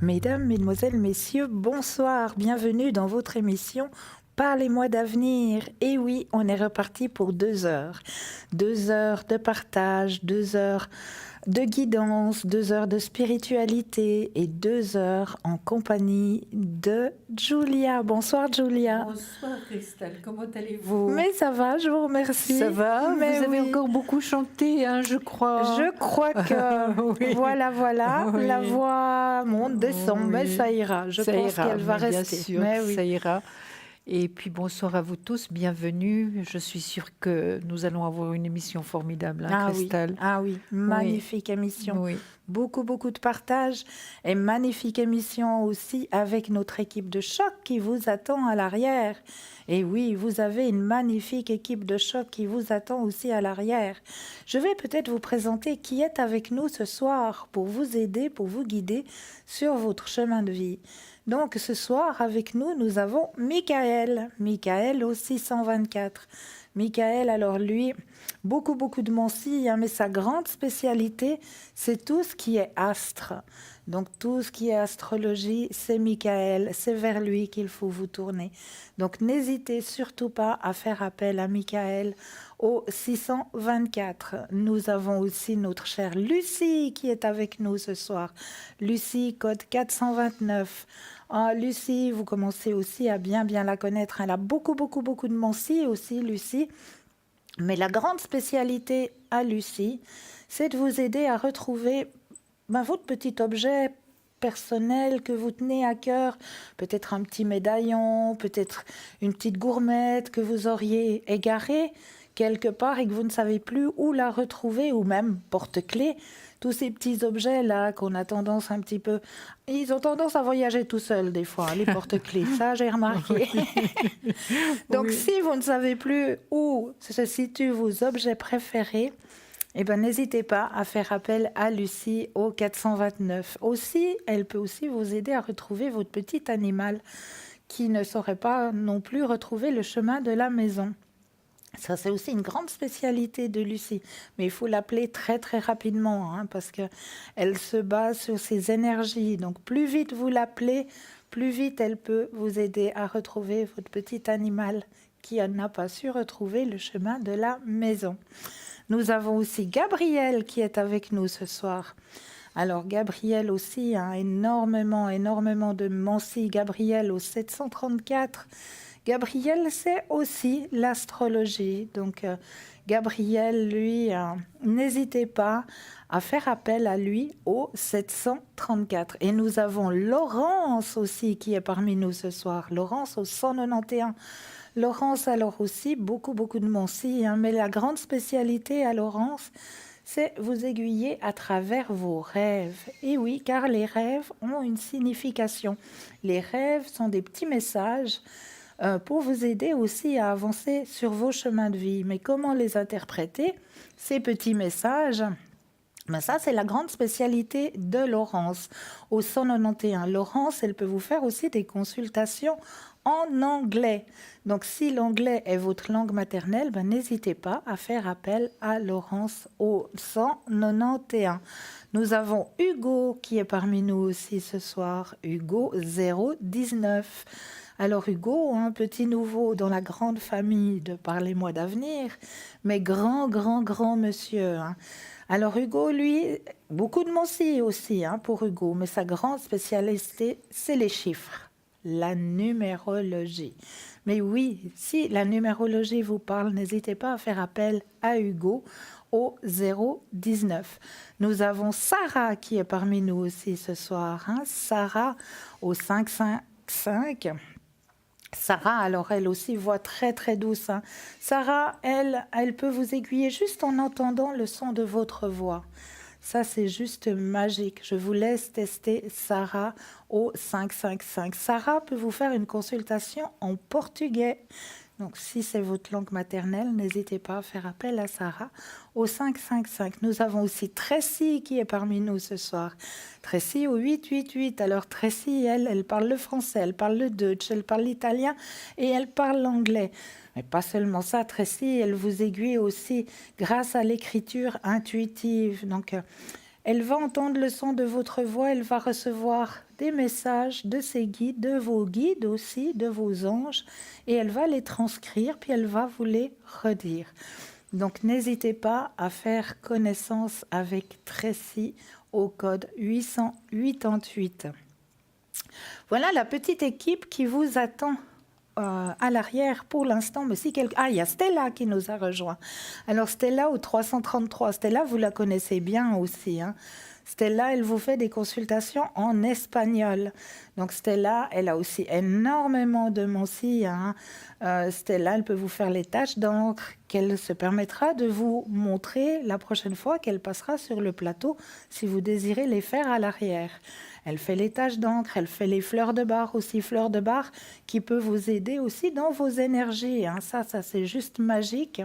Mesdames, Mesdemoiselles, Messieurs, bonsoir, bienvenue dans votre émission Parlez-moi d'avenir. Et oui, on est reparti pour 2 heures. 2 heures de partage, 2 heures de guidance, 2 heures de spiritualité et 2 heures en compagnie de Julia. Bonsoir Julia. Bonsoir Christelle, comment allez-vous? Mais ça va, je vous remercie. Ça va, mais vous avez oui. encore beaucoup chanté, hein, je crois. Je crois que Oui. voilà, Oui. la voix monte, descend, mais Oui. ça ira. Je Ça pense ira, qu'elle va mais bien rester. sûr Mais que oui. ça ira. Et puis bonsoir à vous tous, bienvenue. Je suis sûre que nous allons avoir une émission formidable, hein, Christelle. Ah oui, magnifique émission. Oui. Beaucoup, beaucoup de partage et magnifique émission aussi avec notre équipe de choc qui vous attend à l'arrière. Et oui, vous avez une magnifique équipe de choc qui vous attend aussi à l'arrière. Je vais peut-être vous présenter qui est avec nous ce soir pour vous aider, pour vous guider sur votre chemin de vie. Donc ce soir avec nous, nous avons Michael au 624. Michael, alors lui, beaucoup de mensis, hein, mais sa grande spécialité, c'est tout ce qui est astre. Donc tout ce qui est astrologie, c'est Michael, c'est vers lui qu'il faut vous tourner. Donc n'hésitez surtout pas à faire appel à Michael au 624. Nous avons aussi notre chère Lucie qui est avec nous ce soir. Lucie, code 429. Ah, Lucie, vous commencez aussi à bien la connaître. Elle a beaucoup de mensis aussi, Lucie. Mais la grande spécialité à Lucie, c'est de vous aider à retrouver votre petit objet personnel que vous tenez à cœur, peut-être un petit médaillon, peut-être une petite gourmette que vous auriez égarée quelque part et que vous ne savez plus où la retrouver, ou même porte-clés. Tous ces petits objets-là qu'on a tendance un petit peu... Ils ont tendance à voyager tout seuls des fois, les porte-clés. Ça, j'ai remarqué. Donc, Oui. si vous ne savez plus où se situent vos objets préférés, eh ben, n'hésitez pas à faire appel à Lucie au 429. Aussi, elle peut aussi vous aider à retrouver votre petit animal qui ne saurait pas non plus retrouver le chemin de la maison. Ça, c'est aussi une grande spécialité de Lucie. Mais il faut l'appeler très rapidement, hein, parce qu'elle se base sur ses énergies. Donc, plus vite vous l'appelez, plus vite elle peut vous aider à retrouver votre petit animal qui n'a pas su retrouver le chemin de la maison. Nous avons aussi Gabriel qui est avec nous ce soir. Alors, Gabriel aussi, hein, énormément de mensis. Gabriel au 734. Gabriel, c'est aussi l'astrologie. Donc, Gabriel, lui, n'hésitez pas à faire appel à lui au 734. Et nous avons Laurence aussi qui est parmi nous ce soir. Laurence au 191. Laurence, alors aussi, beaucoup de mensis, hein, mais la grande spécialité à Laurence, c'est vous aiguiller à travers vos rêves. Et oui, car les rêves ont une signification. Les rêves sont des petits messages pour vous aider aussi à avancer sur vos chemins de vie. Mais comment les interpréter, ces petits messages? Ben ça, c'est la grande spécialité de Laurence. Au 191, Laurence, elle peut vous faire aussi des consultations en anglais. Donc, si l'anglais est votre langue maternelle, ben, n'hésitez pas à faire appel à Laurence au 191. Nous avons Hugo qui est parmi nous aussi ce soir. Hugo 019. Alors Hugo, un petit nouveau dans la grande famille de Parlez-moi d'avenir, mais grand monsieur, hein. Alors Hugo, lui, beaucoup de mensis aussi, hein, pour Hugo, mais sa grande spécialité, c'est les chiffres, la numérologie. Mais oui, si la numérologie vous parle, n'hésitez pas à faire appel à Hugo au 019. Nous avons Sarah qui est parmi nous aussi ce soir, hein. Sarah au 555. Sarah, alors elle aussi, voix très douce, hein. Sarah, elle peut vous aiguiller juste en entendant le son de votre voix. Ça, c'est juste magique. Je vous laisse tester Sarah au 555. Sarah peut vous faire une consultation en portugais. Donc, si c'est votre langue maternelle, n'hésitez pas à faire appel à Sarah au 555. Nous avons aussi Tracy qui est parmi nous ce soir. Tracy au 888. Alors, Tracy, elle parle le français, elle parle le Deutsch, elle parle l'italien et elle parle l'anglais. Mais pas seulement ça, Tracy, elle vous aiguille aussi grâce à l'écriture intuitive. Donc, Elle va entendre le son de votre voix, elle va recevoir des messages de ses guides, de vos guides aussi, de vos anges, et elle va les transcrire, puis elle va vous les redire. Donc n'hésitez pas à faire connaissance avec Tracy au code 888. Voilà la petite équipe qui vous attend à l'arrière pour l'instant. Mais si quelqu'un... Ah, il y a Stella qui nous a rejoint. Alors Stella au 333. Stella, vous la connaissez bien aussi, hein. Stella, elle vous fait des consultations en espagnol. Donc Stella, elle a aussi énormément de mensis, hein. Stella, elle peut vous faire les taches d'encre qu'elle se permettra de vous montrer la prochaine fois qu'elle passera sur le plateau si vous désirez les faire à l'arrière. Elle fait les taches d'encre, elle fait les fleurs de bar aussi, fleurs de bar qui peut vous aider aussi dans vos énergies, hein. Ça c'est juste magique.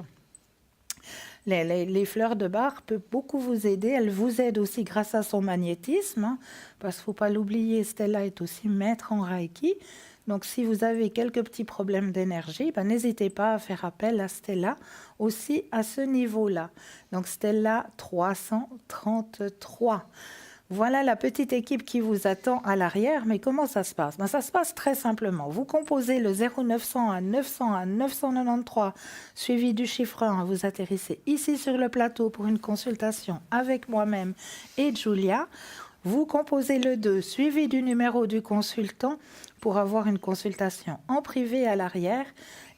Les fleurs de bar peuvent beaucoup vous aider. Elle vous aide aussi grâce à son magnétisme, hein, parce qu'il ne faut pas l'oublier, Stella est aussi maître en Reiki. Donc, si vous avez quelques petits problèmes d'énergie, n'hésitez pas à faire appel à Stella aussi à ce niveau-là. Donc, Stella 333. Voilà la petite équipe qui vous attend à l'arrière. Mais comment ça se passe? Ça se passe très simplement. Vous composez le 0901 901 993 suivi du chiffre 1. Vous atterrissez ici sur le plateau pour une consultation avec moi-même et Julia. Vous composez le 2 suivi du numéro du consultant pour avoir une consultation en privé à l'arrière.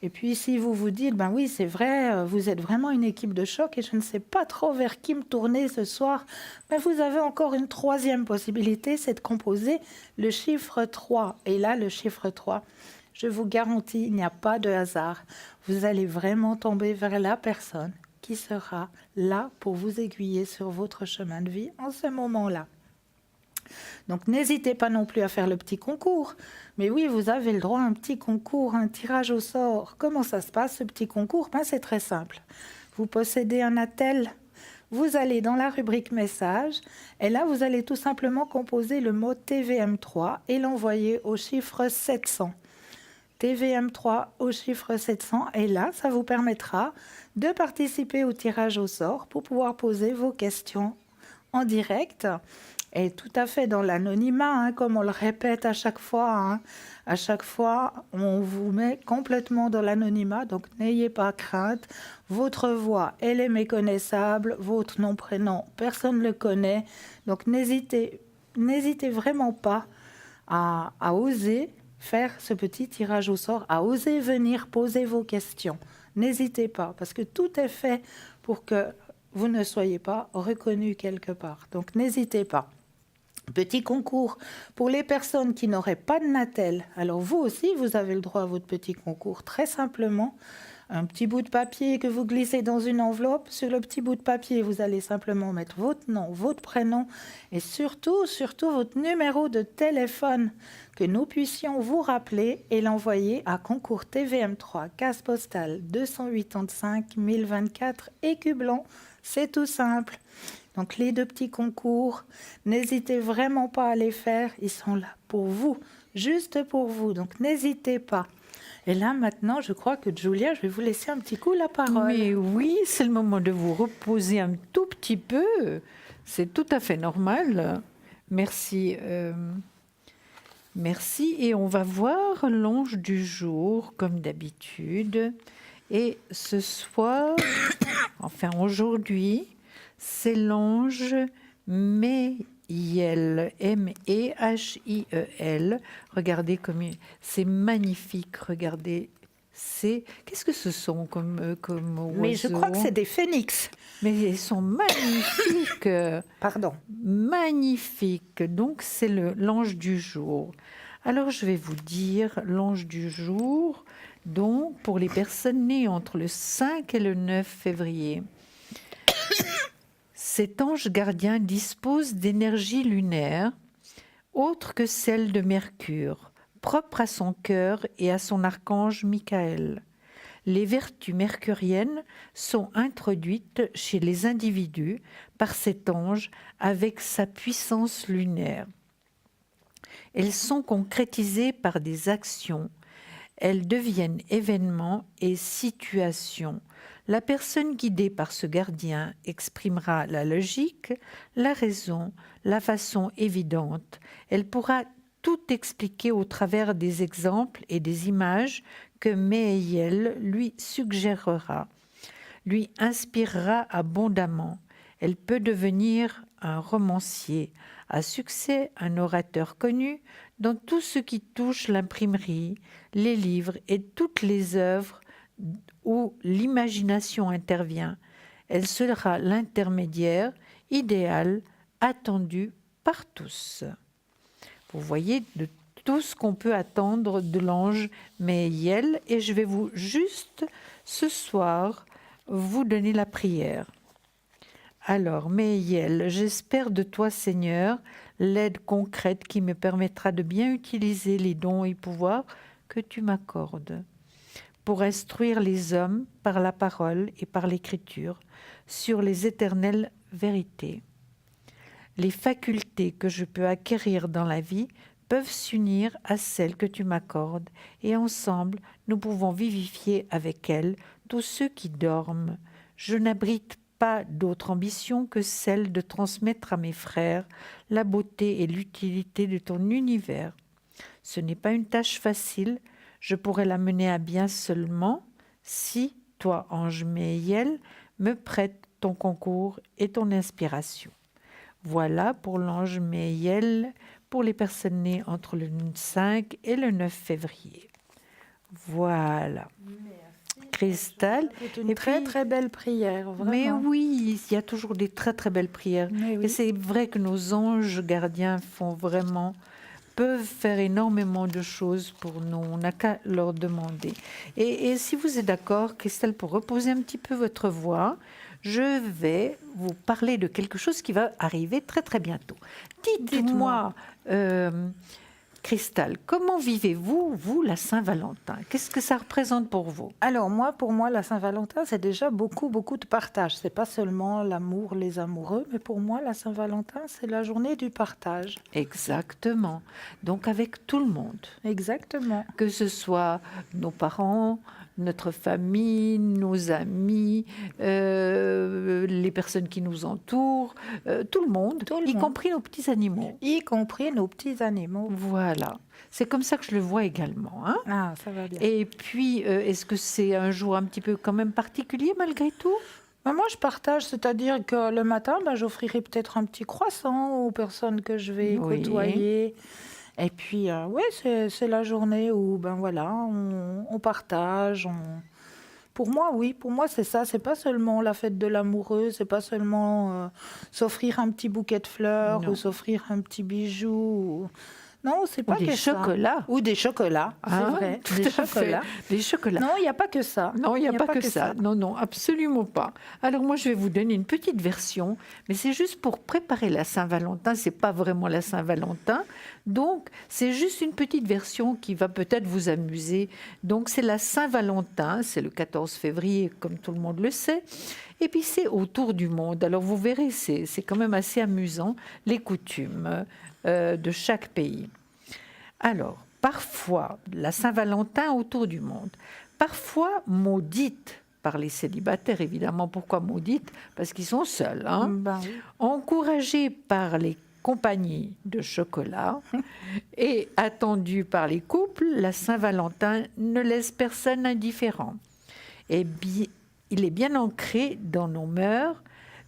Et puis si vous vous dites, oui, c'est vrai, vous êtes vraiment une équipe de choc et je ne sais pas trop vers qui me tourner ce soir, vous avez encore une troisième possibilité, c'est de composer le chiffre 3. Et là, le chiffre 3, je vous garantis, il n'y a pas de hasard. Vous allez vraiment tomber vers la personne qui sera là pour vous aiguiller sur votre chemin de vie en ce moment-là. Donc n'hésitez pas non plus à faire le petit concours. Mais oui, vous avez le droit à un petit concours, un tirage au sort. Comment ça se passe, ce petit concours? C'est très simple. Vous possédez un attel, vous allez dans la rubrique message, et là, vous allez tout simplement composer le mot TVM3 et l'envoyer au chiffre 700. TVM3 au chiffre 700, et là, ça vous permettra de participer au tirage au sort pour pouvoir poser vos questions en direct. Et tout à fait dans l'anonymat, comme on le répète à chaque fois. À chaque fois, on vous met complètement dans l'anonymat, donc n'ayez pas crainte. Votre voix, elle est méconnaissable, votre nom, prénom, personne ne le connaît. Donc n'hésitez vraiment pas à oser faire ce petit tirage au sort, à oser venir poser vos questions. N'hésitez pas, parce que tout est fait pour que vous ne soyez pas reconnu quelque part. Donc n'hésitez pas. Petit concours pour les personnes qui n'auraient pas de Natel. Alors vous aussi, vous avez le droit à votre petit concours. Très simplement, un petit bout de papier que vous glissez dans une enveloppe. Sur le petit bout de papier, vous allez simplement mettre votre nom, votre prénom et surtout votre numéro de téléphone, que nous puissions vous rappeler et l'envoyer à concours TVM3, case postale 285 1024 Écu Blanc. C'est tout simple. Donc les deux petits concours, n'hésitez vraiment pas à les faire, ils sont là pour vous, juste pour vous, donc n'hésitez pas. Et là maintenant, je crois que Julia, je vais vous laisser un petit coup la parole. Mais oui, c'est le moment de vous reposer un tout petit peu, c'est tout à fait normal. Merci. Merci, et on va voir l'ange du jour comme d'habitude. Et ce soir, enfin aujourd'hui, c'est l'ange Mehiel, M-E-H-I-E-L. Regardez comme c'est magnifique, regardez. Qu'est-ce que ce sont comme oiseaux? Mais je crois que c'est des phénix. Mais ils sont magnifiques. Pardon. Magnifiques. Donc c'est l'ange du jour. Alors je vais vous dire l'ange du jour. Donc pour les personnes nées entre le 5 et le 9 février. Cet ange gardien dispose d'énergie lunaire, autre que celle de Mercure, propre à son cœur et à son archange Michael. Les vertus mercuriennes sont introduites chez les individus par cet ange avec sa puissance lunaire. Elles sont concrétisées par des actions. Elles deviennent événements et situations. La personne guidée par ce gardien exprimera la logique, la raison, la façon évidente. Elle pourra tout expliquer au travers des exemples et des images que Meeyel lui suggérera, lui inspirera abondamment. Elle peut devenir un romancier à succès, un orateur connu dans tout ce qui touche l'imprimerie, les livres et toutes les œuvres où l'imagination intervient. Elle sera l'intermédiaire idéal attendu par tous. Vous voyez de tout ce qu'on peut attendre de l'ange Meeyel, et je vais vous juste ce soir vous donner la prière. Alors, Meeyel, j'espère de toi, Seigneur, l'aide concrète qui me permettra de bien utiliser les dons et pouvoirs que tu m'accordes pour instruire les hommes par la parole et par l'écriture sur les éternelles vérités. Les facultés que je peux acquérir dans la vie peuvent s'unir à celles que tu m'accordes, et ensemble, nous pouvons vivifier avec elles tous ceux qui dorment. Je n'abrite pas d'autre ambition que celle de transmettre à mes frères la beauté et l'utilité de ton univers. Ce n'est pas une tâche facile, je pourrais la mener à bien seulement si toi, ange Meeyel, me prêtes ton concours et ton inspiration. Voilà pour l'ange Meeyel, pour les personnes nées entre le 5 et le 9 février. Voilà. Merci. Cristal. C'est une très très belle prière, vraiment. Mais oui, il y a toujours des très très belles prières. Oui. Et c'est vrai que nos anges gardiens peuvent faire énormément de choses pour nous. On n'a qu'à leur demander. Et si vous êtes d'accord, Christelle, pour reposer un petit peu votre voix, je vais vous parler de quelque chose qui va arriver très très bientôt. Dites-moi, Christelle, comment vivez-vous, vous, la Saint-Valentin? Qu'est-ce que ça représente pour vous? Alors pour moi, la Saint-Valentin, c'est déjà beaucoup de partage. C'est pas seulement l'amour, les amoureux, mais pour moi, la Saint-Valentin, c'est la journée du partage. Exactement. Donc avec tout le monde. Exactement. Que ce soit nos parents, notre famille, nos amis, les personnes qui nous entourent, tout le monde, y compris nos petits animaux. Y compris nos petits animaux. Voilà. C'est comme ça que je le vois également. Hein. Ah, ça va bien. Et puis, est-ce que c'est un jour un petit peu quand même particulier malgré tout? Moi, je partage, c'est-à-dire que le matin, j'offrirai peut-être un petit croissant aux personnes que je vais côtoyer. Et puis, oui, c'est la journée où, on partage. Pour moi, oui, pour moi, c'est ça. C'est pas seulement la fête de l'amoureux, c'est pas seulement s'offrir un petit bouquet de fleurs ou s'offrir un petit bijou. Non, c'est pas que ça. Ou des chocolats, c'est vrai. Des chocolats. Des chocolats. Non, il n'y a pas que ça. Non, il n'y a pas que ça. Non, absolument pas. Alors moi, je vais vous donner une petite version, mais c'est juste pour préparer la Saint-Valentin. C'est pas vraiment la Saint-Valentin. Donc, c'est juste une petite version qui va peut-être vous amuser. Donc, c'est la Saint-Valentin, c'est le 14 février, comme tout le monde le sait. Et puis, c'est autour du monde. Alors, vous verrez, c'est quand même assez amusant, les coutumes de chaque pays. Alors, parfois, la Saint-Valentin autour du monde, parfois maudite par les célibataires, évidemment. Pourquoi maudite? Parce qu'ils sont seuls. Oui. Encouragée par les compagnies de chocolat et attendue par les couples, la Saint-Valentin ne laisse personne indifférent. Et il est bien ancré dans nos mœurs.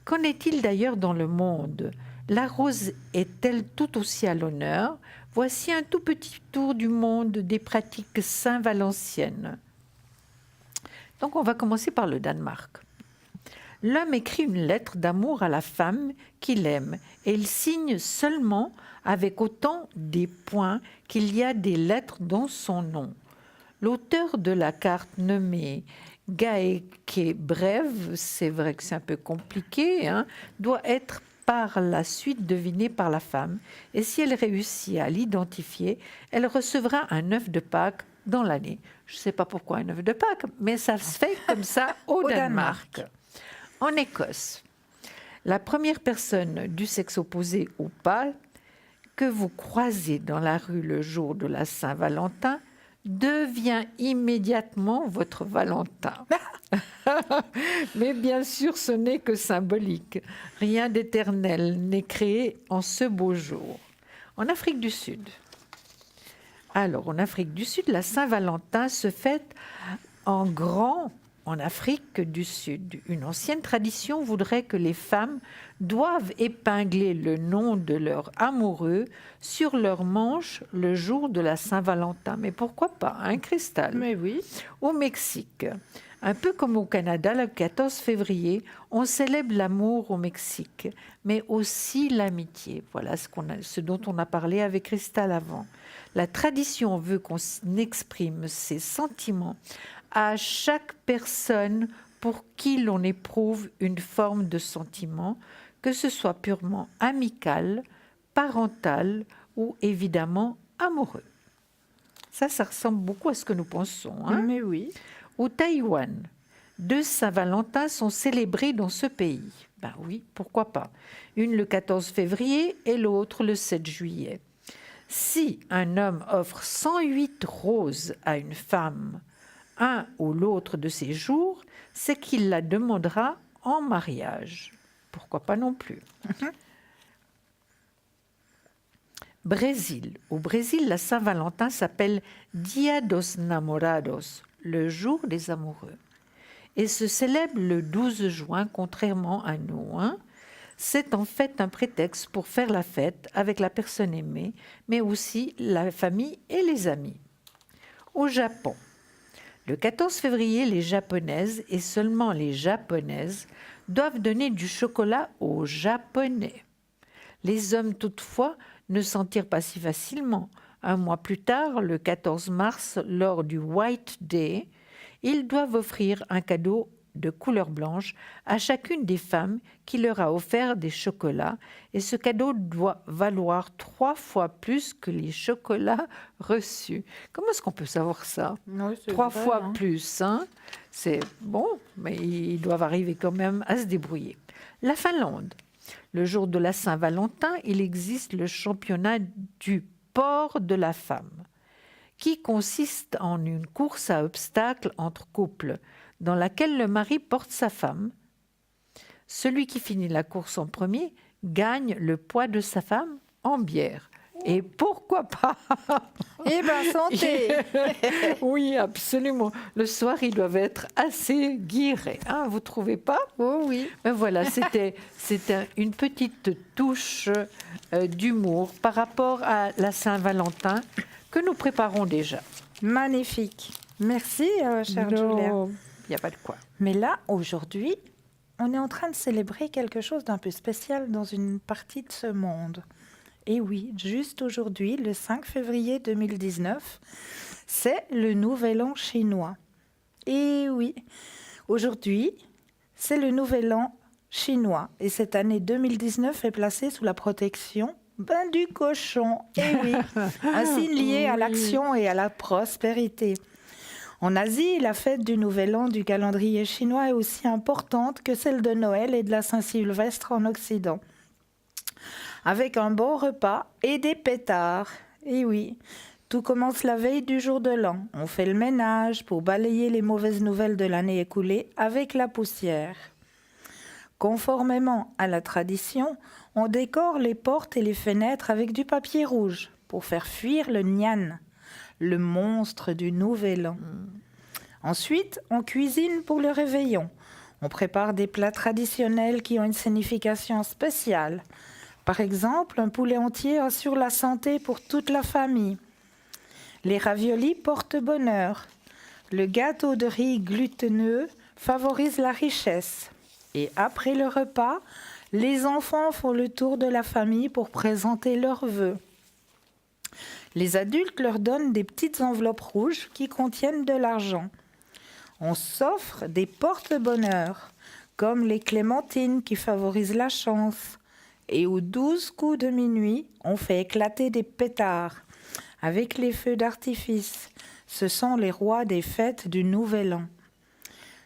Qu'en est-il d'ailleurs dans le monde? La rose est-elle tout aussi à l'honneur? Voici un tout petit tour du monde des pratiques saint-valentiennes. Donc on va commencer par le Danemark. L'homme écrit une lettre d'amour à la femme qu'il aime et il signe seulement avec autant des points qu'il y a des lettres dans son nom. L'auteur de la carte nommée Gaeke Brève, c'est vrai que c'est un peu compliqué, doit être par la suite devinée par la femme. Et si elle réussit à l'identifier, elle recevra un œuf de Pâques dans l'année. Je ne sais pas pourquoi un œuf de Pâques, mais ça se fait comme ça au Danemark. En Écosse, la première personne du sexe opposé ou pas que vous croisez dans la rue le jour de la Saint-Valentin devient immédiatement votre Valentin. Mais bien sûr, ce n'est que symbolique. Rien d'éternel n'est créé en ce beau jour. En Afrique du Sud. Alors, en Afrique du Sud, la Saint-Valentin se fête en grand en Afrique du Sud. Une ancienne tradition voudrait que les femmes doivent épingler le nom de leur amoureux sur leur manche le jour de la Saint-Valentin. Mais pourquoi pas, un cristal? Mais oui. Au Mexique, un peu comme au Canada, le 14 février, on célèbre l'amour au Mexique, mais aussi l'amitié. Voilà ce dont on a parlé avec Cristal avant. La tradition veut qu'on exprime ses sentiments à chaque personne pour qui l'on éprouve une forme de sentiment, que ce soit purement amical, parental ou évidemment amoureux. Ça ressemble beaucoup à ce que nous pensons. Hein? Mais oui. Au Taïwan, 2 Saint-Valentin sont célébrés dans ce pays. Ben oui, pourquoi pas. Une le 14 février et l'autre le 7 juillet. Si un homme offre 108 roses à une femme, un ou l'autre de ces jours, c'est qu'il la demandera en mariage. Pourquoi pas non plus. Brésil. Au Brésil, la Saint-Valentin s'appelle Dia dos Namorados, le jour des amoureux, et se célèbre le 12 juin, contrairement à nous. C'est en fait un prétexte pour faire la fête avec la personne aimée, mais aussi la famille et les amis. Au Japon, le 14 février, les Japonaises, et seulement les Japonaises, doivent donner du chocolat aux Japonais. Les hommes, toutefois, ne s'en tirent pas si facilement. Un mois plus tard, le 14 mars, lors du White Day, ils doivent offrir un cadeau de couleur blanche à chacune des femmes qui leur a offert des chocolats, et ce cadeau doit valoir 3 fois plus que les chocolats reçus. Comment est-ce qu'on peut savoir ça? Oui, 3 vrai, fois hein. plus, hein? C'est bon, mais ils doivent arriver quand même à se débrouiller. La Finlande. Le jour de la Saint-Valentin, il existe le championnat du port de la femme, qui consiste en une course à obstacles entre couples, dans laquelle le mari porte sa femme. Celui qui finit la course en premier gagne le poids de sa femme en bière. Et pourquoi pas? Eh bien, santé. Oui, absolument. Le soir, ils doivent être assez guirés. Hein, vous ne trouvez pas? Oh oui. Ben voilà, c'était une petite touche d'humour par rapport à la Saint-Valentin que nous préparons déjà. Magnifique. Merci, chère Julia. Il n'y a pas de quoi. Mais là, aujourd'hui, on est en train de célébrer quelque chose d'un peu spécial dans une partie de ce monde. Et oui, juste aujourd'hui, le 5 février 2019, c'est le Nouvel An chinois. Et oui, aujourd'hui, c'est le Nouvel An chinois. Et cette année 2019 est placée sous la protection du cochon. Et oui, un signe lié à l'action et à la prospérité. En Asie, la fête du Nouvel An du calendrier chinois est aussi importante que celle de Noël et de la Saint-Sylvestre en Occident. Avec un bon repas et des pétards. Et oui, tout commence la veille du jour de l'an. On fait le ménage pour balayer les mauvaises nouvelles de l'année écoulée avec la poussière. Conformément à la tradition, on décore les portes et les fenêtres avec du papier rouge pour faire fuir le Nian, le monstre du Nouvel An. Ensuite, on cuisine pour le réveillon. On prépare des plats traditionnels qui ont une signification spéciale. Par exemple, un poulet entier assure la santé pour toute la famille. Les raviolis portent bonheur. Le gâteau de riz glutineux favorise la richesse. Et après le repas, les enfants font le tour de la famille pour présenter leurs vœux. Les adultes leur donnent des petites enveloppes rouges qui contiennent de l'argent. On s'offre des porte-bonheur, comme les clémentines qui favorisent la chance. Et aux 12 coups de minuit, on fait éclater des pétards avec les feux d'artifice. Ce sont les rois des fêtes du Nouvel An.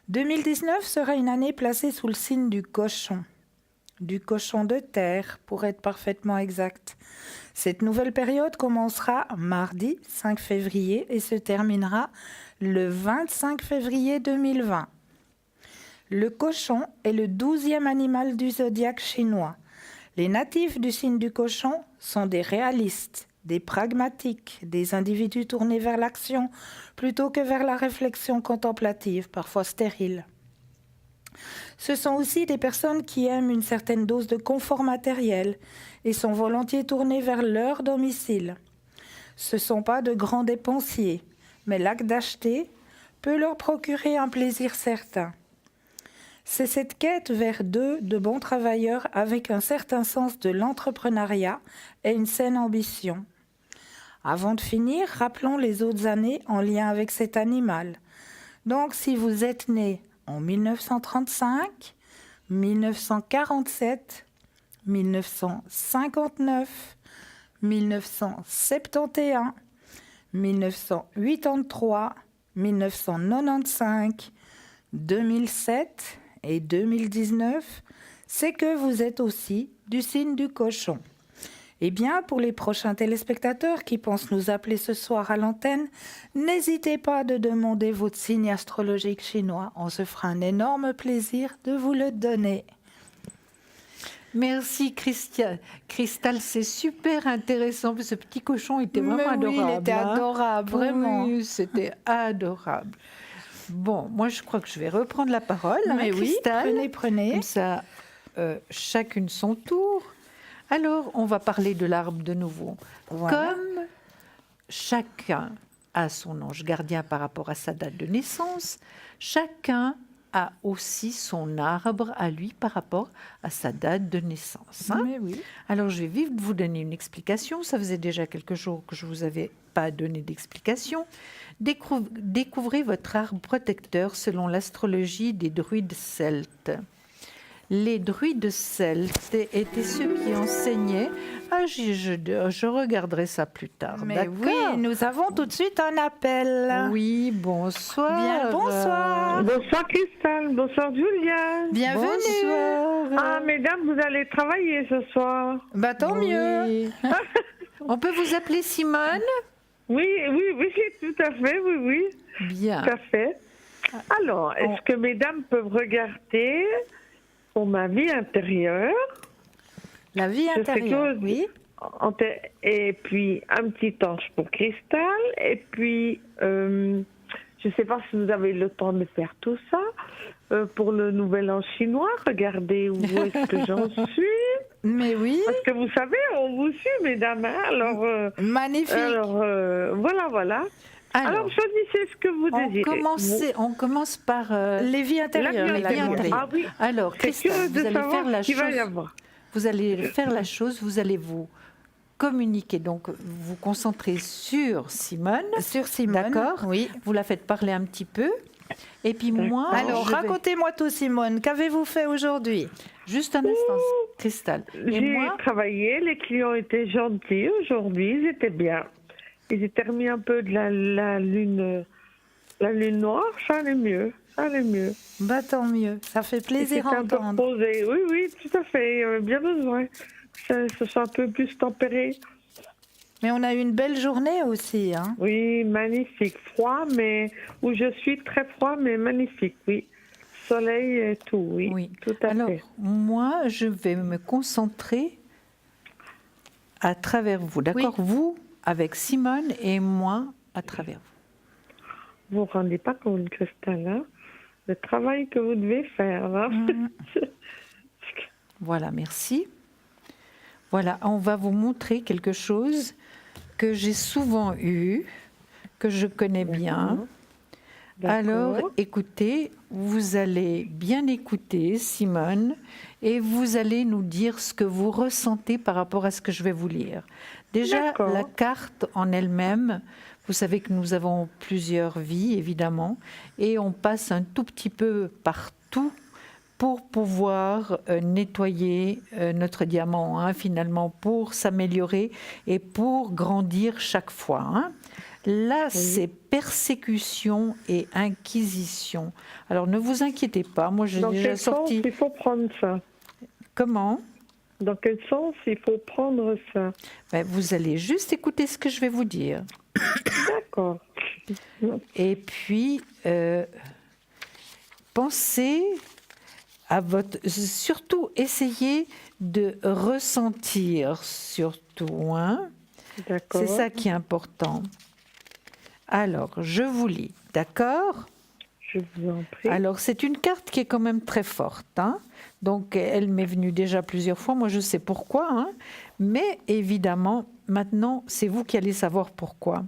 2019 sera une année placée sous le signe du cochon. du cochon de terre, pour être parfaitement exact. Cette nouvelle période commencera mardi 5 février et se terminera le 25 février 2020. Le cochon est le 12e animal du zodiaque chinois. Les natifs du signe du cochon sont des réalistes, des pragmatiques, des individus tournés vers l'action plutôt que vers la réflexion contemplative, parfois stérile. Ce sont aussi des personnes qui aiment une certaine dose de confort matériel et sont volontiers tournées vers leur domicile. Ce ne sont pas de grands dépensiers, mais l'acte d'acheter peut leur procurer un plaisir certain. C'est cette quête vers d'eux de bons travailleurs avec un certain sens de l'entrepreneuriat et une saine ambition. Avant de finir, rappelons les autres années en lien avec cet animal. Donc, si vous êtes né en 1935, 1947, 1959, 1971, 1983, 1995, 2007 et 2019, c'est que vous êtes aussi du signe du cochon. Eh bien, pour les prochains téléspectateurs qui pensent nous appeler ce soir à l'antenne, n'hésitez pas de demander votre signe astrologique chinois. On se fera un énorme plaisir de vous le donner. Merci Cristal, c'est super intéressant. Ce petit cochon était vraiment adorable. Il était adorable, vraiment. Oui, c'était adorable. Bon, moi je crois que je vais reprendre la parole. Mais oui, Cristal, prenez. Comme ça, chacune son tour. Alors, on va parler de l'arbre de nouveau. Voilà. Comme chacun a son ange gardien par rapport à sa date de naissance, chacun a aussi son arbre à lui par rapport à sa date de naissance. Hein. Mais oui. Alors, je vais vite vous donner une explication. Ça faisait déjà quelques jours que je ne vous avais pas donné d'explication. Découvrez votre arbre protecteur selon l'astrologie des druides celtes. Les druides celtes étaient ceux qui enseignaient. Je regarderai ça plus tard. Mais oui, nous avons tout de suite un appel. Oui, bonsoir. Bien, bonsoir. Bonsoir Cristal, bonsoir Julia. Bienvenue. Bonsoir. Ah, mesdames, vous allez travailler ce soir. Bah, tant mieux. Oui. On peut vous appeler Simone? Oui, tout à fait, oui. Bien. Tout à fait. Alors, est-ce que mesdames peuvent regarder pour ma vie intérieure? La vie intérieure, oui. Et puis, un petit ange pour Cristal. Et puis, je ne sais pas si vous avez le temps de faire tout ça. Pour le nouvel an chinois, regardez où est-ce que j'en suis. Mais oui. Parce que vous savez, on vous suit, mesdames. Hein, alors, magnifique. Alors, voilà. Alors, choisissez ce que vous désirez. On commence par les vies intérieures. Ah oui. Alors, Cristal, vous allez faire la chose. Vous allez faire la chose. Vous allez vous communiquer, donc vous concentrer sur Simone. Sur Simone. D'accord. Oui. Vous la faites parler un petit peu. Et puis moi. Alors, racontez-moi tout, Simone. Qu'avez-vous fait aujourd'hui? Juste un instant, Cristal. J'ai travaillé. Les clients étaient gentils aujourd'hui. Ils étaient bien. Ils étaient remis un peu de la lune noire, ça allait mieux. Bah, tant mieux, ça fait plaisir à entendre. Un peu posé. Oui, tout à fait, il y avait bien besoin que ça soit un peu plus tempéré. Mais on a eu une belle journée aussi. Hein. Oui, magnifique. Froid, mais où je suis très froid, mais magnifique, oui. Soleil et tout, oui. Tout à fait. Alors, moi, je vais me concentrer à travers vous, d'accord? Oui. Vous avec Simone et moi à travers vous. Vous ne vous rendez pas compte, Cristal, hein? Le travail que vous devez faire. Hein? Voilà, merci. Voilà, on va vous montrer quelque chose que j'ai souvent eu, que je connais bien. Alors, écoutez, vous allez bien écouter, Simone, et vous allez nous dire ce que vous ressentez par rapport à ce que je vais vous lire. Déjà, la carte en elle-même, vous savez que nous avons plusieurs vies, évidemment, et on passe un tout petit peu partout pour pouvoir nettoyer notre diamant, hein, finalement, pour s'améliorer et pour grandir chaque fois. Hein. Là, c'est persécution et inquisition. Alors, ne vous inquiétez pas, moi j'ai déjà sorti... Il faut prendre ça. Comment? Dans quel sens il faut prendre ça? Ben, vous allez juste écouter ce que je vais vous dire. D'accord. Et puis, pensez à votre... Surtout, essayez de ressentir, surtout, hein. D'accord. C'est ça qui est important. Alors, je vous lis, d'accord? Je vous en prie. Alors, c'est une carte qui est quand même très forte, hein. Donc, elle m'est venue déjà plusieurs fois. Moi, je sais pourquoi, hein. Mais évidemment, maintenant, c'est vous qui allez savoir pourquoi.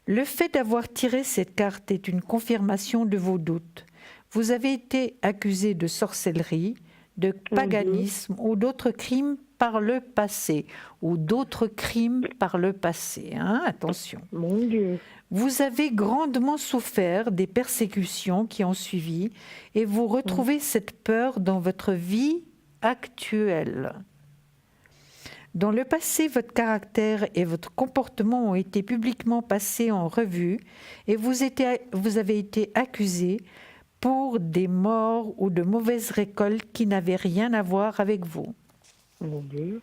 Le fait d'avoir tiré cette carte est une confirmation de vos doutes. Vous avez été accusé de sorcellerie, de paganisme ou d'autres crimes par le passé. Ou d'autres crimes par le passé, hein, attention. Mon Dieu. Vous avez grandement souffert des persécutions qui ont suivi et vous retrouvez cette peur dans votre vie actuelle. Dans le passé, votre caractère et votre comportement ont été publiquement passés en revue et vous avez été accusé pour des morts ou de mauvaises récoltes qui n'avaient rien à voir avec vous. Mon Dieu.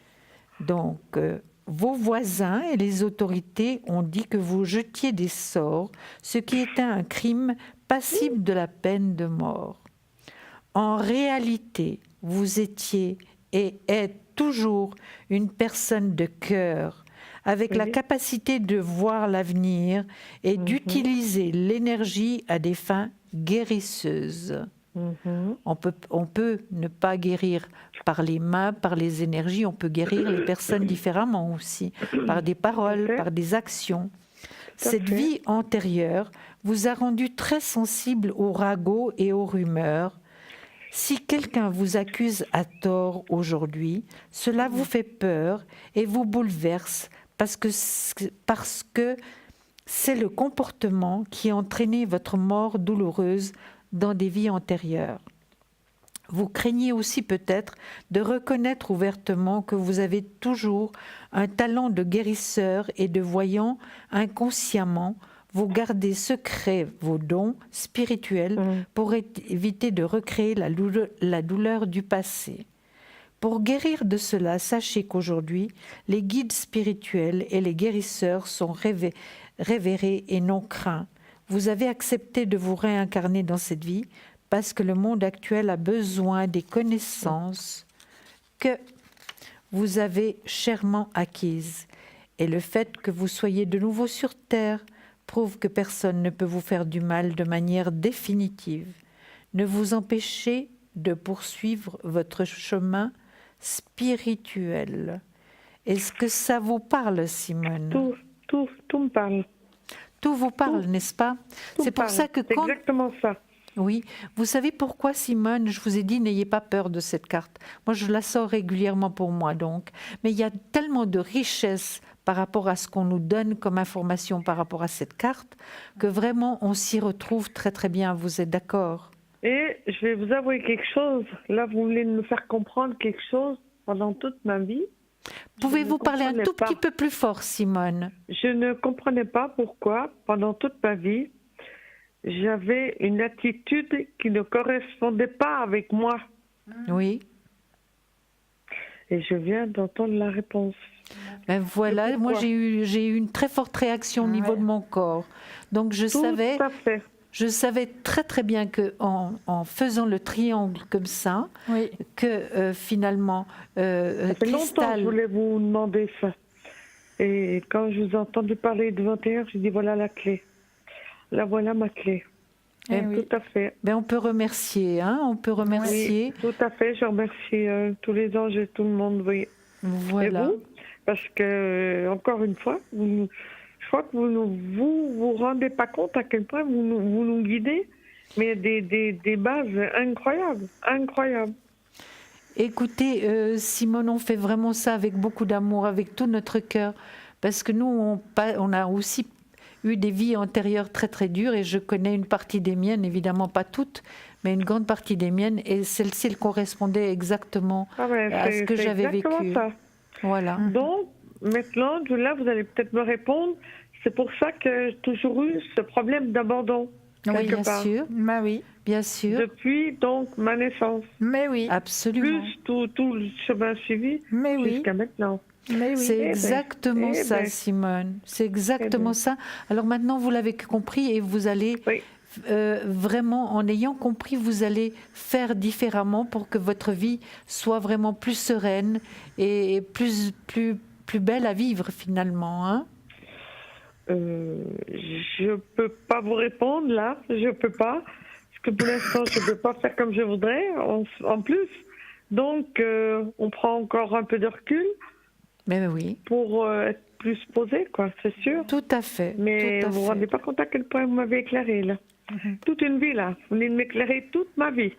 Donc, vos voisins et les autorités ont dit que vous jetiez des sorts, ce qui était un crime passible de la peine de mort. En réalité, vous étiez et êtes toujours une personne de cœur, avec la capacité de voir l'avenir et d'utiliser l'énergie à des fins guérisseuses. On peut ne pas guérir par les mains, par les énergies, on peut guérir les personnes différemment aussi, par des paroles, par des actions. Cette vie antérieure vous a rendu très sensible aux ragots et aux rumeurs. Si quelqu'un vous accuse à tort aujourd'hui, cela vous fait peur et vous bouleverse parce que c'est le comportement qui a entraîné votre mort douloureuse dans des vies antérieures. Vous craignez aussi peut-être de reconnaître ouvertement que vous avez toujours un talent de guérisseur et de voyant inconsciemment. Vous gardez secrets vos dons spirituels pour éviter de recréer la douleur du passé. Pour guérir de cela, sachez qu'aujourd'hui, les guides spirituels et les guérisseurs sont révérés et non craints. Vous avez accepté de vous réincarner dans cette vie parce que le monde actuel a besoin des connaissances que vous avez chèrement acquises. Et le fait que vous soyez de nouveau sur Terre prouve que personne ne peut vous faire du mal de manière définitive. Ne vous empêchez de poursuivre votre chemin spirituel. Est-ce que ça vous parle, Simone? Tout me parle. Tout vous parle, n'est-ce pas? C'est pour ça que quand... C'est exactement ça. Oui. Vous savez pourquoi, Simone? Je vous ai dit, n'ayez pas peur de cette carte. Moi, je la sors régulièrement pour moi, donc. Mais il y a tellement de richesse par rapport à ce qu'on nous donne comme information par rapport à cette carte, que vraiment, on s'y retrouve très, très bien. Vous êtes d'accord? Et je vais vous avouer quelque chose. Là, vous voulez me faire comprendre quelque chose pendant toute ma vie. Pouvez-vous parler un tout petit peu plus fort, Simone? Je ne comprenais pas pourquoi, pendant toute ma vie, j'avais une attitude qui ne correspondait pas avec moi. Oui. Et je viens d'entendre la réponse. Ben voilà, moi j'ai eu une très forte réaction au niveau de mon corps. Donc je savais très très bien que en faisant le triangle comme ça, que finalement ça fait longtemps que je voulais vous demander ça. Et quand je vous ai entendu parler de 21, j'ai dit voilà la clé. Là voilà ma clé. Tout à fait. Ben on peut remercier, hein, on peut remercier. Oui, tout à fait, je remercie tous les anges et tout le monde. Oui. Voilà. Et vous, parce que, encore une fois, je crois que vous rendez pas compte à quel point vous nous guidez, mais des bases incroyables, incroyables. Écoutez, Simone, on fait vraiment ça avec beaucoup d'amour, avec tout notre cœur, parce que nous, on a aussi eu des vies antérieures très très dures, et je connais une partie des miennes, évidemment pas toutes, mais une grande partie des miennes, et celle-ci, elle correspondait exactement à ce que j'avais vécu. Ça. Voilà. Donc, maintenant, là, vous allez peut-être me répondre, c'est pour ça que j'ai toujours eu ce problème d'abandon. Oui, quelque bien part. sûr, Mais oui, bien sûr, Depuis donc ma naissance, mais oui, absolument. plus tout le chemin suivi mais oui, jusqu'à maintenant. mais oui. C'est ben, exactement eh ça, ben. Simone. C'est exactement ben. ça. Alors maintenant, vous l'avez compris et vous allez Oui. vraiment, en ayant compris, vous allez faire différemment pour que votre vie soit vraiment plus sereine et plus belle à vivre finalement. Hein. Je peux pas vous répondre là, je peux pas, parce que pour l'instant je peux pas faire comme je voudrais en plus. Donc on prend encore un peu de recul Mais oui, pour être plus posé, quoi, c'est sûr. tout à fait. Mais tout à vous vous fait. rendez pas compte à quel point vous m'avez éclairé là. Toute une vie là, vous venez de m'éclairer toute ma vie.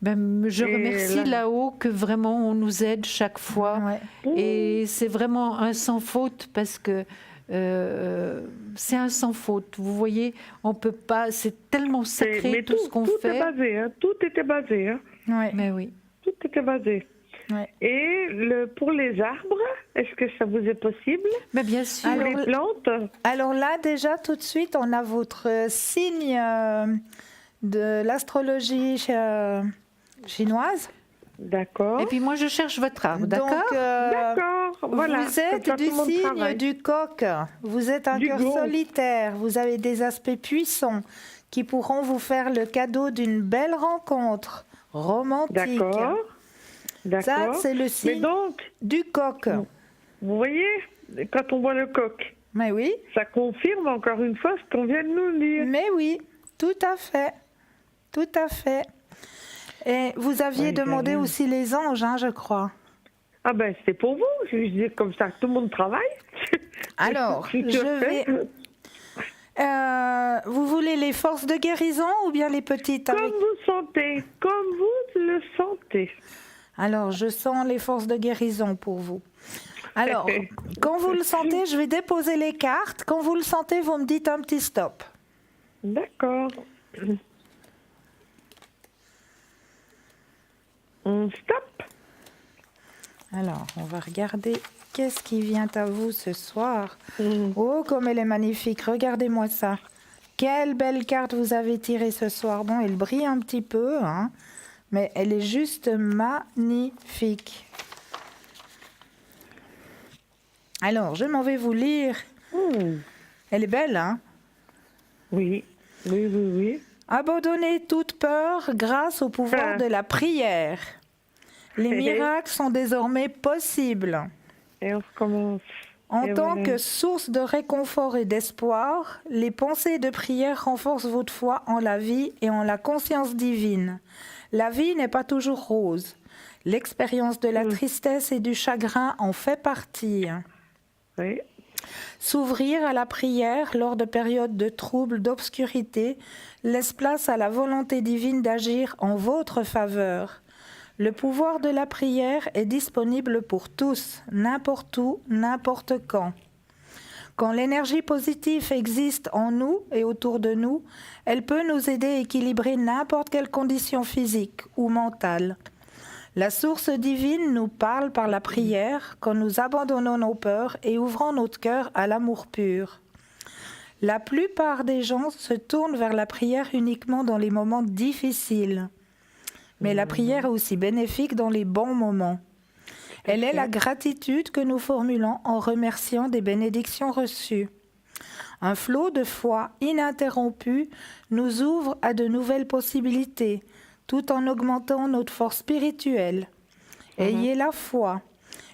Ben, je Et remercie là- là-haut que vraiment on nous aide chaque fois. Ouais. Et c'est vraiment un sans faute parce que c'est un sans faute. Vous voyez, on peut pas. C'est tellement sacré Mais tout ce qu'on tout fait. est basé, hein, tout était basé, hein, Ouais. Mais oui. tout était basé. Ouais. Et pour les arbres, est-ce que ça vous est possible? Mais bien sûr. Pour Alors, les plantes? Alors là, déjà, tout de suite, on a votre signe de l'astrologie chinoise. D'accord. Et puis moi, je cherche votre arbre, d'accord? Donc, D'accord, voilà. vous êtes Comme ça, du tout le monde signe travaille. du coq. Vous êtes un Du cœur Gémeaux. solitaire. Vous avez des aspects puissants qui pourront vous faire le cadeau d'une belle rencontre romantique. D'accord. Ça, D'accord. c'est le Mais signe donc, du coq. vous voyez, quand on voit le coq, Mais oui, ça confirme encore une fois ce qu'on vient de nous dire. mais oui, tout à fait. Tout à fait. Et vous aviez Ouais, demandé j'avais- aussi les anges, hein, je crois. Ah ben, c'est pour vous. Je veux dire comme ça, tout le monde travaille. Alors, Tout à je fait. vais... vous voulez les forces de guérison ou bien les petites Comme avec... vous sentez, comme vous le sentez. Alors, je sens les forces de guérison pour vous. Alors, quand vous le sentez, je vais déposer les cartes. Quand vous le sentez, vous me dites un petit stop. D'accord. On stop. Alors, on va regarder qu'est-ce qui vient à vous ce soir. Oh, comme elle est magnifique. Regardez-moi ça. Quelle belle carte vous avez tirée ce soir. Bon, elle brille un petit peu, hein, mais elle est juste magnifique. Alors, je m'en vais vous lire. Elle est belle, hein? Oui, oui, oui, oui. Abandonnez toute peur grâce au pouvoir de la prière. Les miracles sont désormais possibles. Et on recommence. En Et tant voilà. que source de réconfort et d'espoir, les pensées de prière renforcent votre foi en la vie et en la conscience divine. La vie n'est pas toujours rose. L'expérience de la tristesse et du chagrin en fait partie. Oui. S'ouvrir à la prière lors de périodes de troubles, d'obscurité, laisse place à la volonté divine d'agir en votre faveur. Le pouvoir de la prière est disponible pour tous, n'importe où, n'importe quand. Quand l'énergie positive existe en nous et autour de nous, elle peut nous aider à équilibrer n'importe quelle condition physique ou mentale. La source divine nous parle par la prière quand nous abandonnons nos peurs et ouvrons notre cœur à l'amour pur. La plupart des gens se tournent vers la prière uniquement dans les moments difficiles. Mais la prière est aussi bénéfique dans les bons moments. Elle est la gratitude que nous formulons en remerciant des bénédictions reçues. Un flot de foi ininterrompu nous ouvre à de nouvelles possibilités, tout en augmentant notre force spirituelle. Ayez la foi.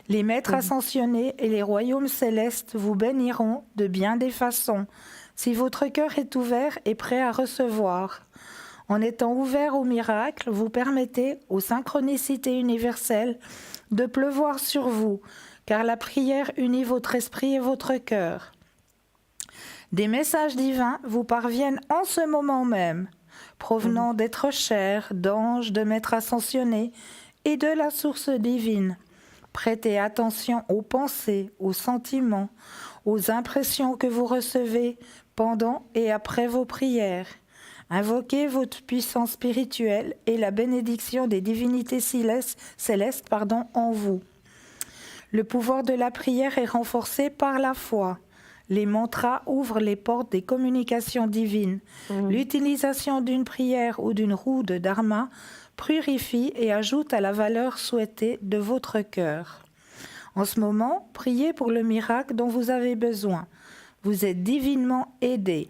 Les maîtres ascensionnés et les royaumes célestes vous béniront de bien des façons, si votre cœur est ouvert et prêt à recevoir. En étant ouvert aux miracles, vous permettez aux synchronicités universelles de pleuvoir sur vous, car la prière unit votre esprit et votre cœur. Des messages divins vous parviennent en ce moment même, provenant d'êtres chers, d'anges, de maîtres ascensionnés et de la source divine. Prêtez attention aux pensées, aux sentiments, aux impressions que vous recevez pendant et après vos prières. Invoquez votre puissance spirituelle et la bénédiction des divinités célestes en vous. Le pouvoir de la prière est renforcé par la foi. Les mantras ouvrent les portes des communications divines. L'utilisation d'une prière ou d'une roue de dharma purifie et ajoute à la valeur souhaitée de votre cœur. En ce moment, priez pour le miracle dont vous avez besoin. Vous êtes divinement aidé.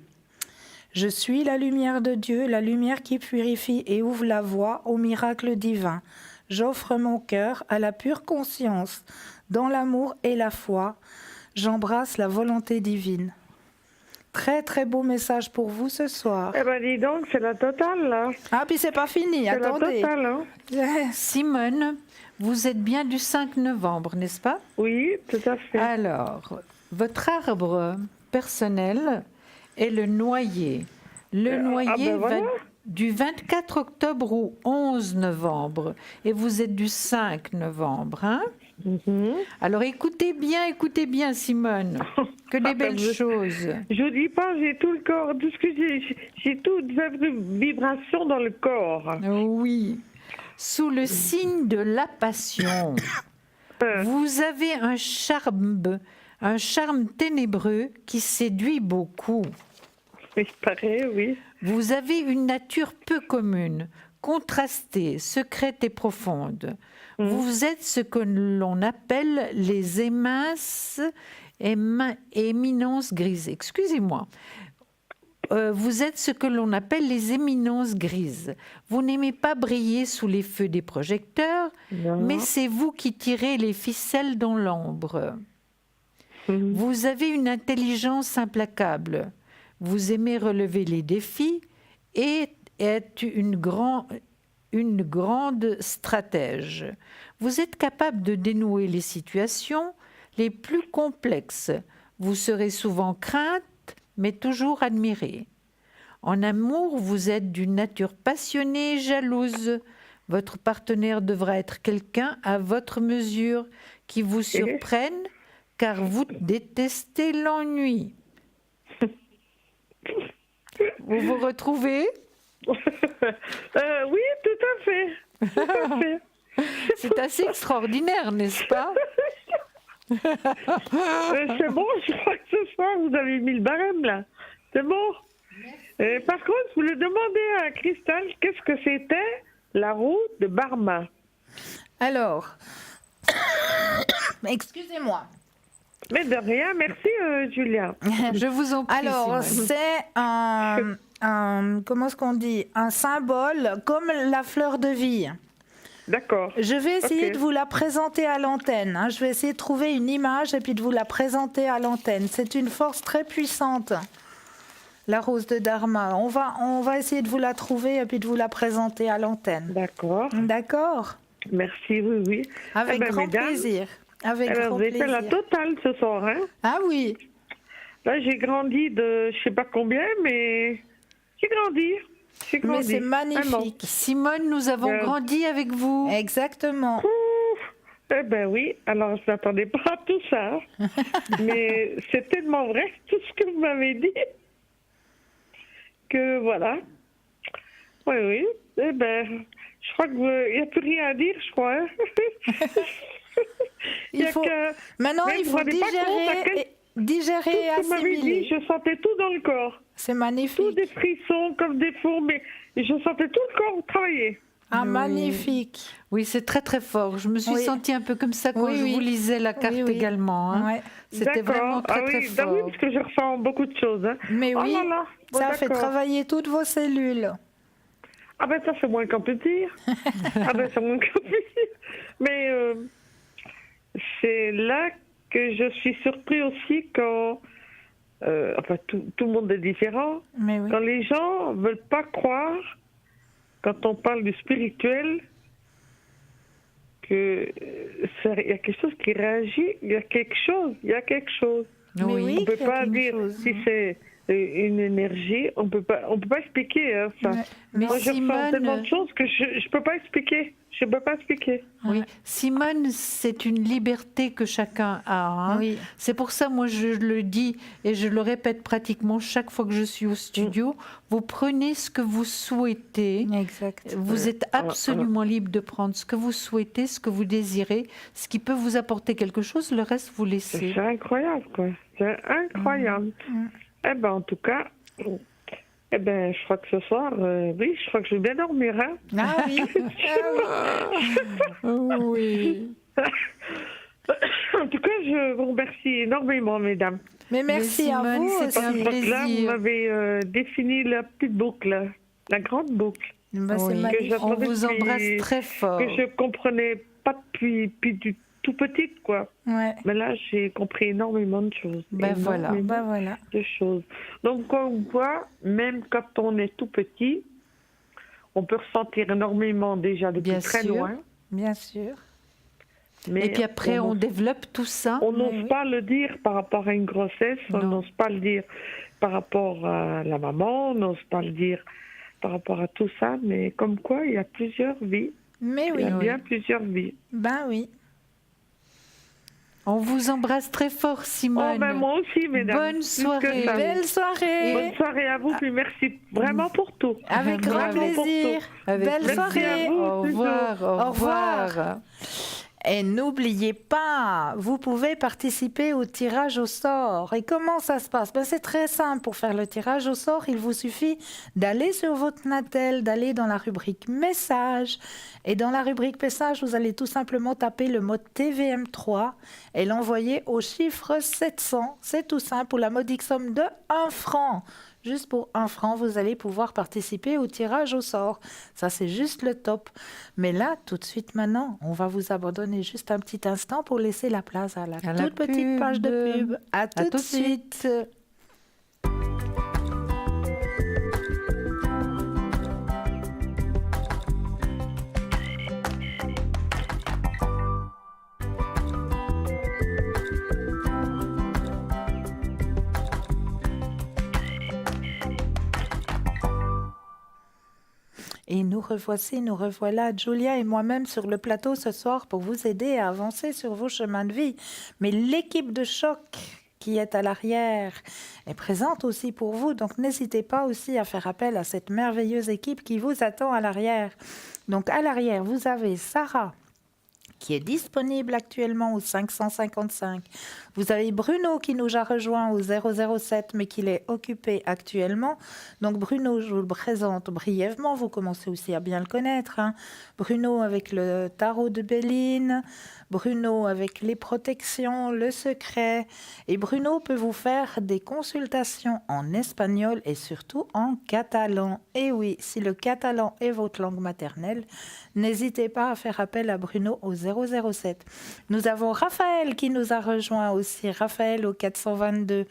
Je suis la lumière de Dieu, la lumière qui purifie et ouvre la voie au miracle divin. J'offre mon cœur à la pure conscience, dans l'amour et la foi. J'embrasse la volonté divine. Très très beau message pour vous ce soir. Eh ben dis donc, c'est la totale là. Ah, puis c'est pas fini, C'est attendez. la totale, hein. Simone, vous êtes bien du 5 novembre, n'est-ce pas? Oui, tout à fait. Alors, votre arbre personnel est le noyer. Le noyer voilà. va du 24 octobre au 11 novembre. Et vous êtes du 5 novembre, hein? Alors écoutez bien, Simone. Que des belles choses. Je vous dis pas, j'ai tout le corps, tout ce que j'ai toutes les vibrations dans le corps. Oui. Sous le signe de la passion, vous avez un charme ténébreux qui séduit beaucoup. Il paraît, oui. Vous avez une nature peu commune, contrastée, secrète et profonde. Vous êtes ce que l'on appelle les éminences grises. Excusez-moi. Vous êtes ce que l'on appelle les éminences grises. Vous n'aimez pas briller sous les feux des projecteurs, mais c'est vous qui tirez les ficelles dans l'ombre. Vous avez une intelligence implacable. Vous aimez relever les défis et êtes une grande stratège. Vous êtes capable de dénouer les situations les plus complexes. Vous serez souvent crainte, mais toujours admirée. En amour, vous êtes d'une nature passionnée et jalouse. Votre partenaire devra être quelqu'un à votre mesure, qui vous surprenne, car vous détestez l'ennui. Vous vous retrouvez? Oui, tout à fait. Tout à fait. C'est assez extraordinaire, n'est-ce pas? C'est bon, je crois que ce soir, vous avez mis le barème, là. C'est bon. Par contre, je voulais demander à Christelle qu'est-ce que c'était la roue de Barma. Alors, excusez-moi. Mais de rien, merci Julia. Je vous en prie. Alors, Simone. c'est comment est-ce qu'on dit? Un symbole comme la fleur de vie. D'accord. Je vais essayer Ok. de vous la présenter à l'antenne. Hein. Je vais essayer de trouver une image et puis de vous la présenter à l'antenne. C'est une force très puissante, la rose de Dharma. On va essayer de vous la trouver et puis de vous la présenter à l'antenne. D'accord. D'accord? Merci, oui, oui. Avec Eh ben, grand mesdames, plaisir. Avec alors, grand vous avez fait la plaisir. totale ce soir, hein? Ah oui. Là, j'ai grandi de je sais pas combien, mais j'ai grandi. J'ai grandi. Mais c'est Vraiment. magnifique. Simone, nous avons grandi avec vous. Exactement. Ouf. Eh ben oui, alors je n'attendais pas à tout ça. Hein. Mais c'est tellement vrai, tout ce que vous m'avez dit, que voilà. Oui, oui. Eh ben, je crois qu'il n'y a plus rien à dire, je crois. Hein. Il faut... Maintenant, Mais il vous faut vous rendez pas compte à quel- digérer et Tout ce que vous m'avez assimiler. dit, je sentais tout dans le corps. C'est Tous magnifique. des frissons comme des fours, mais je sentais tout le corps travailler. Ah, Oui. magnifique. Oui, c'est très très fort. Je me suis Oui. sentie un peu comme ça quand Oui, je oui. vous lisais la carte Oui, oui. également. Hein. Ouais. C'était D'accord. vraiment très très oui, fort. oui, parce que je ressens beaucoup de choses. Hein. Mais Oh oui, là là. Bon, ça fait d'accord. travailler toutes vos cellules. Ah ben ça, c'est moins qu'on peut dire. Ah ben c'est moins qu'on peut dire. Mais c'est là que je suis surpris aussi quand... enfin, tout le monde est différent. Mais oui. Quand les gens veulent pas croire, quand on parle du spirituel, que il y a quelque chose qui réagit, il y a quelque chose. Mais oui, On peut il y a pas quelque dire chose. si c'est une énergie. On peut pas expliquer. Hein, ça. Ouais. Mais Moi, je ressens tellement de Simone, choses que je peux pas expliquer. Je peux pas expliquer. oui, Simone, c'est une liberté que chacun a. Hein. Oui. C'est pour ça, moi, je le dis et je le répète pratiquement chaque fois que je suis au studio. Vous prenez ce que vous souhaitez. Exact. Vous êtes absolument libre de prendre ce que vous souhaitez, ce que vous désirez, ce qui peut vous apporter quelque chose. Le reste, vous laissez. C'est incroyable, quoi. C'est incroyable. Eh ben, en tout cas, je crois que ce soir, oui, je crois que je vais bien dormir, hein. Ah oui. Oui. En tout cas, je vous remercie énormément, mesdames. Mais merci à Simone, vous c'est aussi. un Parce que là, vous plaisir. m'avez défini la petite boucle, la grande boucle, Bah, c'est Oui. magnifique. On j'attendais vous depuis- embrasse très fort. que je comprenais pas depuis du tout petite, quoi. Ouais. Mais là, j'ai compris énormément de choses. Ben voilà. Énormément Bah voilà. de choses. Donc, on voit, même quand on est tout petit, on peut ressentir énormément déjà depuis Bien très sûr. loin. Bien sûr. Mais Et puis après, on n'ose- développe tout ça. on n'ose oui. pas le dire par rapport à une grossesse, on Non. n'ose pas le dire par rapport à la maman, on n'ose pas le dire par rapport à tout ça, mais comme quoi, il y a plusieurs vies. Mais Il oui. y a Oui. bien plusieurs vies. Ben oui. On vous embrasse très fort, Simone. Oh, ben moi aussi, mesdames. Bonne Plus que soirée. ça. Belle soirée. Bonne soirée à vous, puis merci vraiment pour tout. Avec grand Bravo pour plaisir. Avec Belle plaisir. Merci à soirée. vous. Au revoir. Au revoir. Et n'oubliez pas, vous pouvez participer au tirage au sort. Et comment ça se passe? Ben, c'est très simple. Pour faire le tirage au sort, il vous suffit d'aller sur votre Natel, d'aller dans la rubrique Messages. Et dans la rubrique Messages, vous allez tout simplement taper le mot TVM3 et l'envoyer au chiffre 700. C'est tout simple, pour la modique somme de 1 franc. Juste pour 1 franc, vous allez pouvoir participer au tirage au sort. Ça, c'est juste le top. Mais là, tout de suite maintenant, on va vous abandonner juste un petit instant pour laisser la place à la À la toute petite page de pub. pub. À tout de suite. Et nous revoici, nous revoilà, Julia et moi-même sur le plateau ce soir pour vous aider à avancer sur vos chemins de vie. Mais l'équipe de choc qui est à l'arrière est présente aussi pour vous, donc n'hésitez pas aussi à faire appel à cette merveilleuse équipe qui vous attend à l'arrière. Donc à l'arrière, vous avez Sarah, qui est disponible actuellement au 555. Vous avez Bruno qui nous a rejoint au 007, mais qui est occupé actuellement. Donc Bruno, je vous le présente brièvement, vous commencez aussi à bien le connaître. Hein. Bruno avec le tarot de Béline, Bruno avec les protections, le secret. Et Bruno peut vous faire des consultations en espagnol et surtout en catalan. Et oui, si le catalan est votre langue maternelle, n'hésitez pas à faire appel à Bruno au 007. Nous avons Raphaël qui nous a rejoint aussi. Raphaël au 422.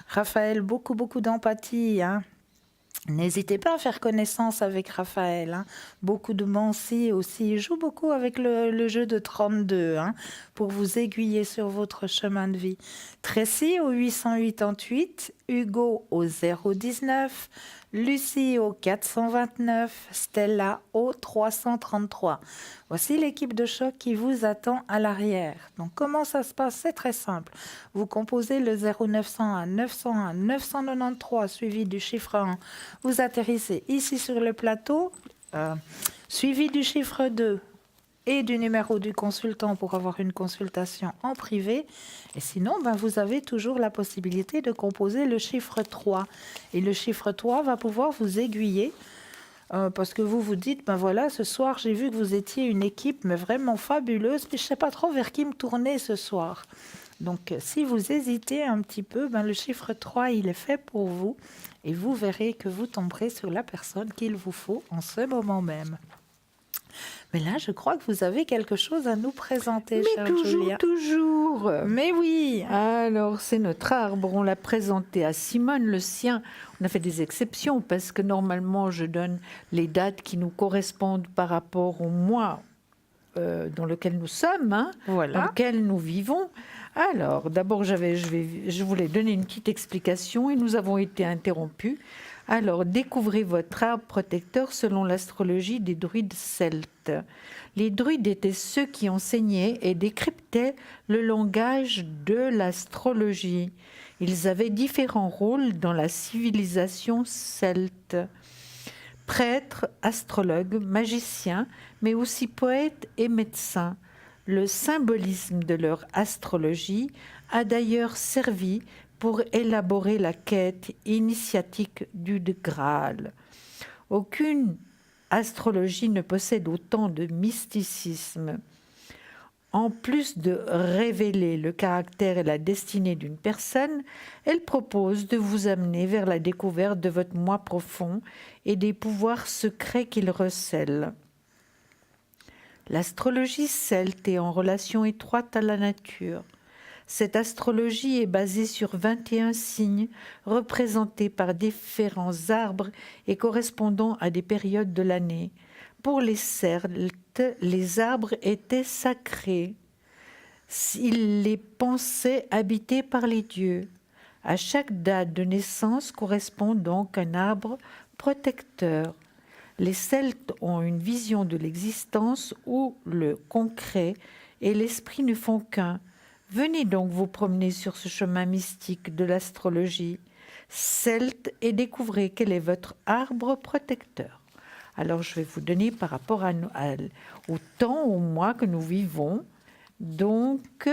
Raphaël, beaucoup d'empathie. Hein. N'hésitez pas à faire connaissance avec Raphaël. Hein. Beaucoup de Mancy aussi. Il joue beaucoup avec le jeu de 32 hein, pour vous aiguiller sur votre chemin de vie. Tracy au 888, Hugo au 019, Lucie au 429, Stella au 333. Voici l'équipe de choc qui vous attend à l'arrière. Donc comment ça se passe? C'est très simple. Vous composez le 0901 901 993 suivi du chiffre 1. Vous atterrissez ici sur le plateau, suivi du chiffre 2 et du numéro du consultant pour avoir une consultation en privé. Et sinon, vous avez toujours la possibilité de composer le chiffre 3. Et le chiffre 3 va pouvoir vous aiguiller parce que vous vous dites, voilà, ce soir, j'ai vu que vous étiez une équipe mais vraiment fabuleuse, mais je ne sais pas trop vers qui me tourner ce soir. Donc, si vous hésitez un petit peu, le chiffre 3, il est fait pour vous et vous verrez que vous tomberez sur la personne qu'il vous faut en ce moment même. Mais là, je crois que vous avez quelque chose à nous présenter, Mais chère toujours, Julia. toujours. Mais oui. Alors, c'est notre arbre. On l'a présenté à Simone, le sien. On a fait des exceptions parce que normalement, je donne les dates qui nous correspondent par rapport au mois dans lequel nous sommes, dans Voilà. lequel nous vivons. Alors, d'abord, je voulais donner une petite explication et nous avons été interrompus. Alors, découvrez votre arbre protecteur selon l'astrologie des druides celtes. Les druides étaient ceux qui enseignaient et décryptaient le langage de l'astrologie. Ils avaient différents rôles dans la civilisation celte. Prêtres, astrologues, magiciens, mais aussi poètes et médecins. Le symbolisme de leur astrologie a d'ailleurs servi pour élaborer la quête initiatique du Graal. Aucune astrologie ne possède autant de mysticisme. En plus de révéler le caractère et la destinée d'une personne, elle propose de vous amener vers la découverte de votre moi profond et des pouvoirs secrets qu'il recèle. L'astrologie celte est en relation étroite à la nature. Cette astrologie est basée sur 21 signes représentés par différents arbres et correspondant à des périodes de l'année. Pour les Celtes, les arbres étaient sacrés. Ils les pensaient habités par les dieux. À chaque date de naissance correspond donc un arbre protecteur. Les Celtes ont une vision de l'existence où le concret et l'esprit ne font qu'un. Venez donc vous promener sur ce chemin mystique de l'astrologie celte et découvrez quel est votre arbre protecteur. Alors, je vais vous donner par rapport au temps, au mois que nous vivons. Donc,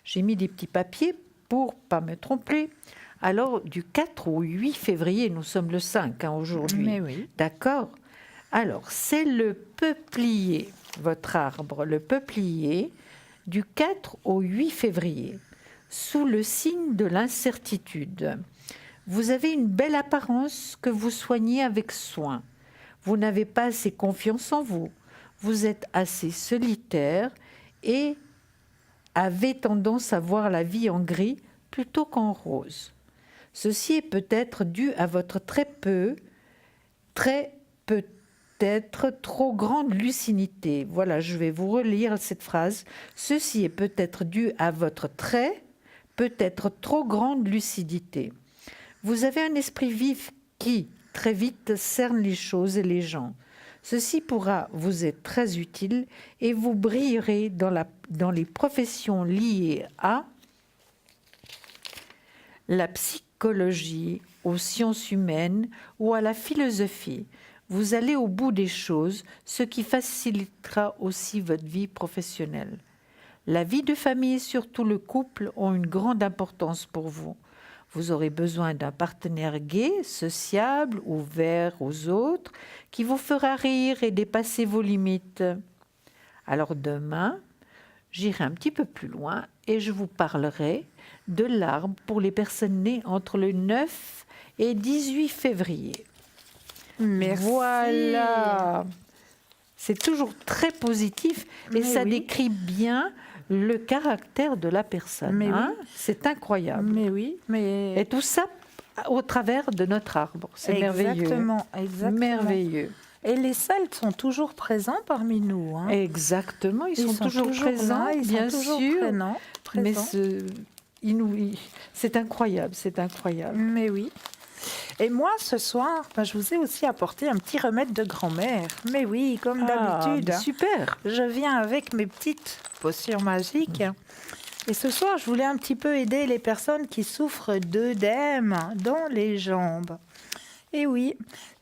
j'ai mis des petits papiers pour ne pas me tromper. Alors, du 4 au 8 février, nous sommes le 5 aujourd'hui. Mais oui. D'accord. Alors, c'est le peuplier, votre arbre, le peuplier, du 4 au 8 février, sous le signe de l'incertitude. Vous avez une belle apparence que vous soignez avec soin. Vous n'avez pas assez confiance en vous. Vous êtes assez solitaire et avez tendance à voir la vie en gris plutôt qu'en rose. Ceci est peut-être dû à votre peut-être trop grande lucidité. Voilà, je vais vous relire cette phrase. Ceci est peut-être dû à votre peut-être trop grande lucidité. Vous avez un esprit vif qui, très vite, cerne les choses et les gens. Ceci pourra vous être très utile et vous brillerez dans les professions liées à la psychologie, aux sciences humaines ou à la philosophie. Vous allez au bout des choses, ce qui facilitera aussi votre vie professionnelle. La vie de famille et surtout le couple ont une grande importance pour vous. Vous aurez besoin d'un partenaire gai, sociable, ouvert aux autres, qui vous fera rire et dépasser vos limites. Alors demain, j'irai un petit peu plus loin et je vous parlerai de l'arbre pour les personnes nées entre le 9 et 18 février. Merci. Voilà. C'est toujours très positif et ça décrit bien le caractère de la personne. Mais hein. oui. C'est incroyable. Mais oui, mais... Et tout ça au travers de notre arbre. C'est merveilleux. Exactement. Merveilleux. Et les Celtes sont toujours présents parmi nous. Hein. Exactement, ils sont toujours présents, là, ils bien sont toujours sûr. Mais c'est incroyable, c'est incroyable. Mais oui. Et moi, ce soir, je vous ai aussi apporté un petit remède de grand-mère. Mais oui, comme d'habitude. Super. Je viens avec mes petites potions magiques. Et ce soir, je voulais un petit peu aider les personnes qui souffrent d'œdème dans les jambes. Et oui,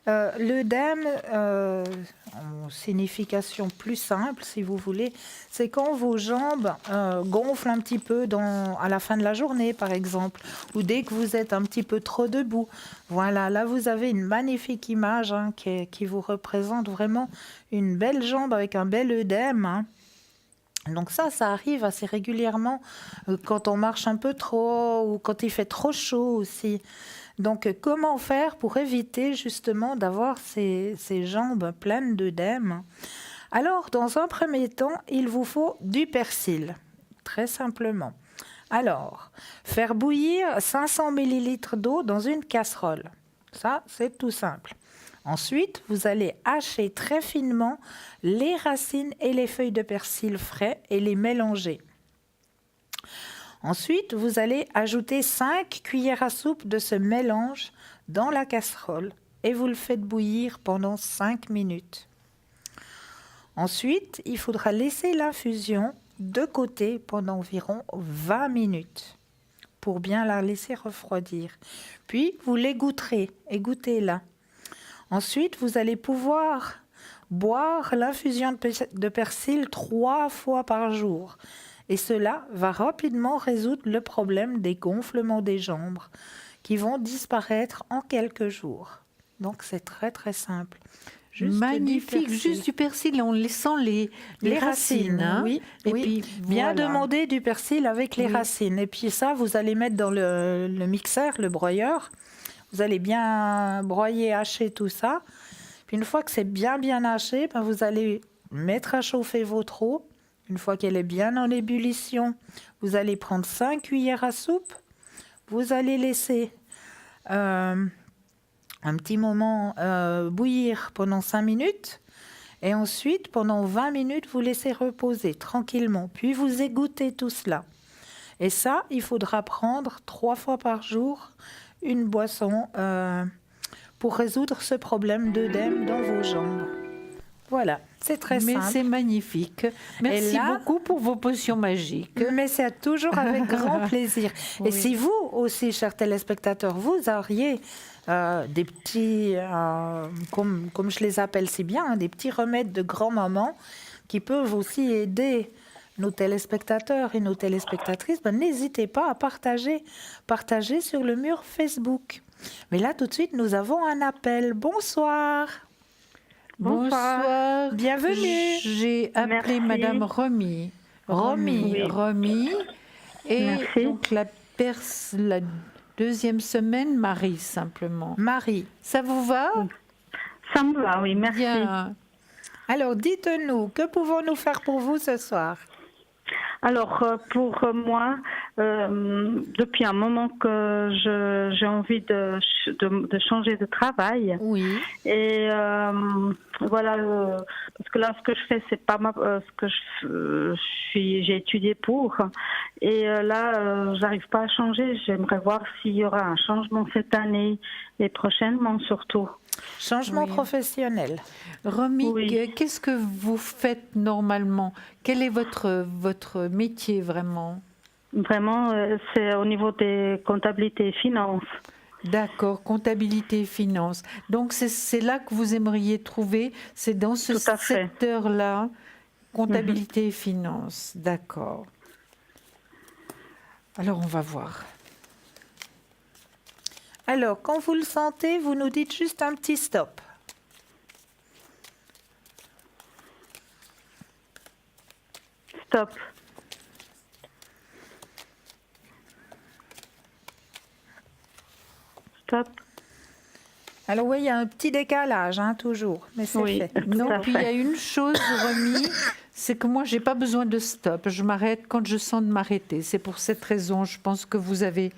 l'œdème, en signification plus simple, si vous voulez, c'est quand vos jambes gonflent un petit peu à la fin de la journée, par exemple, ou dès que vous êtes un petit peu trop debout. Voilà, là, vous avez une magnifique image qui vous représente vraiment une belle jambe avec un bel œdème. Hein. Donc ça arrive assez régulièrement quand on marche un peu trop ou quand il fait trop chaud aussi. Donc, comment faire pour éviter justement d'avoir ces jambes pleines d'œdème? Alors, dans un premier temps, il vous faut du persil, très simplement. Alors, faire bouillir 500 ml d'eau dans une casserole. Ça, c'est tout simple. Ensuite, vous allez hacher très finement les racines et les feuilles de persil frais et les mélanger. Ensuite, vous allez ajouter 5 cuillères à soupe de ce mélange dans la casserole et vous le faites bouillir pendant 5 minutes. Ensuite, il faudra laisser l'infusion de côté pendant environ 20 minutes pour bien la laisser refroidir. Puis, vous l'égouttez, égouttez-la. Ensuite, vous allez pouvoir boire l'infusion de persil 3 fois par jour. Et cela va rapidement résoudre le problème des gonflements des jambes qui vont disparaître en quelques jours. Donc, c'est très, très simple. Juste Magnifique, juste du persil en laissant les racines. Hein. Oui, et oui. puis, Bien voilà. demander du persil avec les Oui. racines. Et puis ça, vous allez mettre dans le mixeur, le broyeur. Vous allez bien broyer, hacher tout ça. Puis une fois que c'est bien haché, ben vous allez mettre à chauffer votre eau. Une fois qu'elle est bien en ébullition, vous allez prendre 5 cuillères à soupe. Vous allez laisser un petit moment bouillir pendant 5 minutes. Et ensuite, pendant 20 minutes, vous laissez reposer tranquillement. Puis vous égouttez tout cela. Et ça, il faudra prendre 3 fois par jour une boisson pour résoudre ce problème d'œdème dans vos jambes. Voilà, c'est très Mais simple. c'est magnifique. Merci là- beaucoup pour vos potions magiques. Mais c'est toujours avec grand plaisir. Oui. Et si vous aussi, chers téléspectateurs, vous auriez des petits, comme je les appelle si bien, hein, des petits remèdes de grand-maman qui peuvent aussi aider nos téléspectateurs et nos téléspectatrices, ben, n'hésitez pas à partager sur le mur Facebook. Mais là, tout de suite, nous avons un appel. Bonsoir. Bonsoir. Bienvenue. J'ai appelé Merci. Madame Romy. Romy. Romy. Et Merci. donc la deuxième semaine, Marie, simplement. Marie. Ça vous va? Ça me va, oui, merci. Bien. Alors, dites-nous, que pouvons-nous faire pour vous ce soir? Alors, pour moi, depuis un moment que j'ai envie de changer de travail. Oui. Et voilà, parce que là, ce que je fais, c'est pas ce que j'ai étudié pour. Et là, j'arrive pas à changer. J'aimerais voir s'il y aura un changement cette année et prochainement surtout. Changement Oui. professionnel. Romy, Oui. qu'est-ce que vous faites normalement? Quel est votre métier vraiment? Vraiment, c'est au niveau des comptabilités et finances. D'accord, comptabilité et finance. Donc c'est là que vous aimeriez trouver, c'est dans ce Tout à fait. secteur-là, comptabilité et finance. D'accord. Alors on va voir. Alors, quand vous le sentez, vous nous dites juste un petit stop. Stop. Stop. Alors oui, il y a un petit décalage, hein, toujours, mais c'est Oui. fait. Non, Tout à puis il y a fait. une chose, Romy, c'est que moi, j'ai pas besoin de stop. Je m'arrête quand je sens de m'arrêter. C'est pour cette raison, je pense que vous avez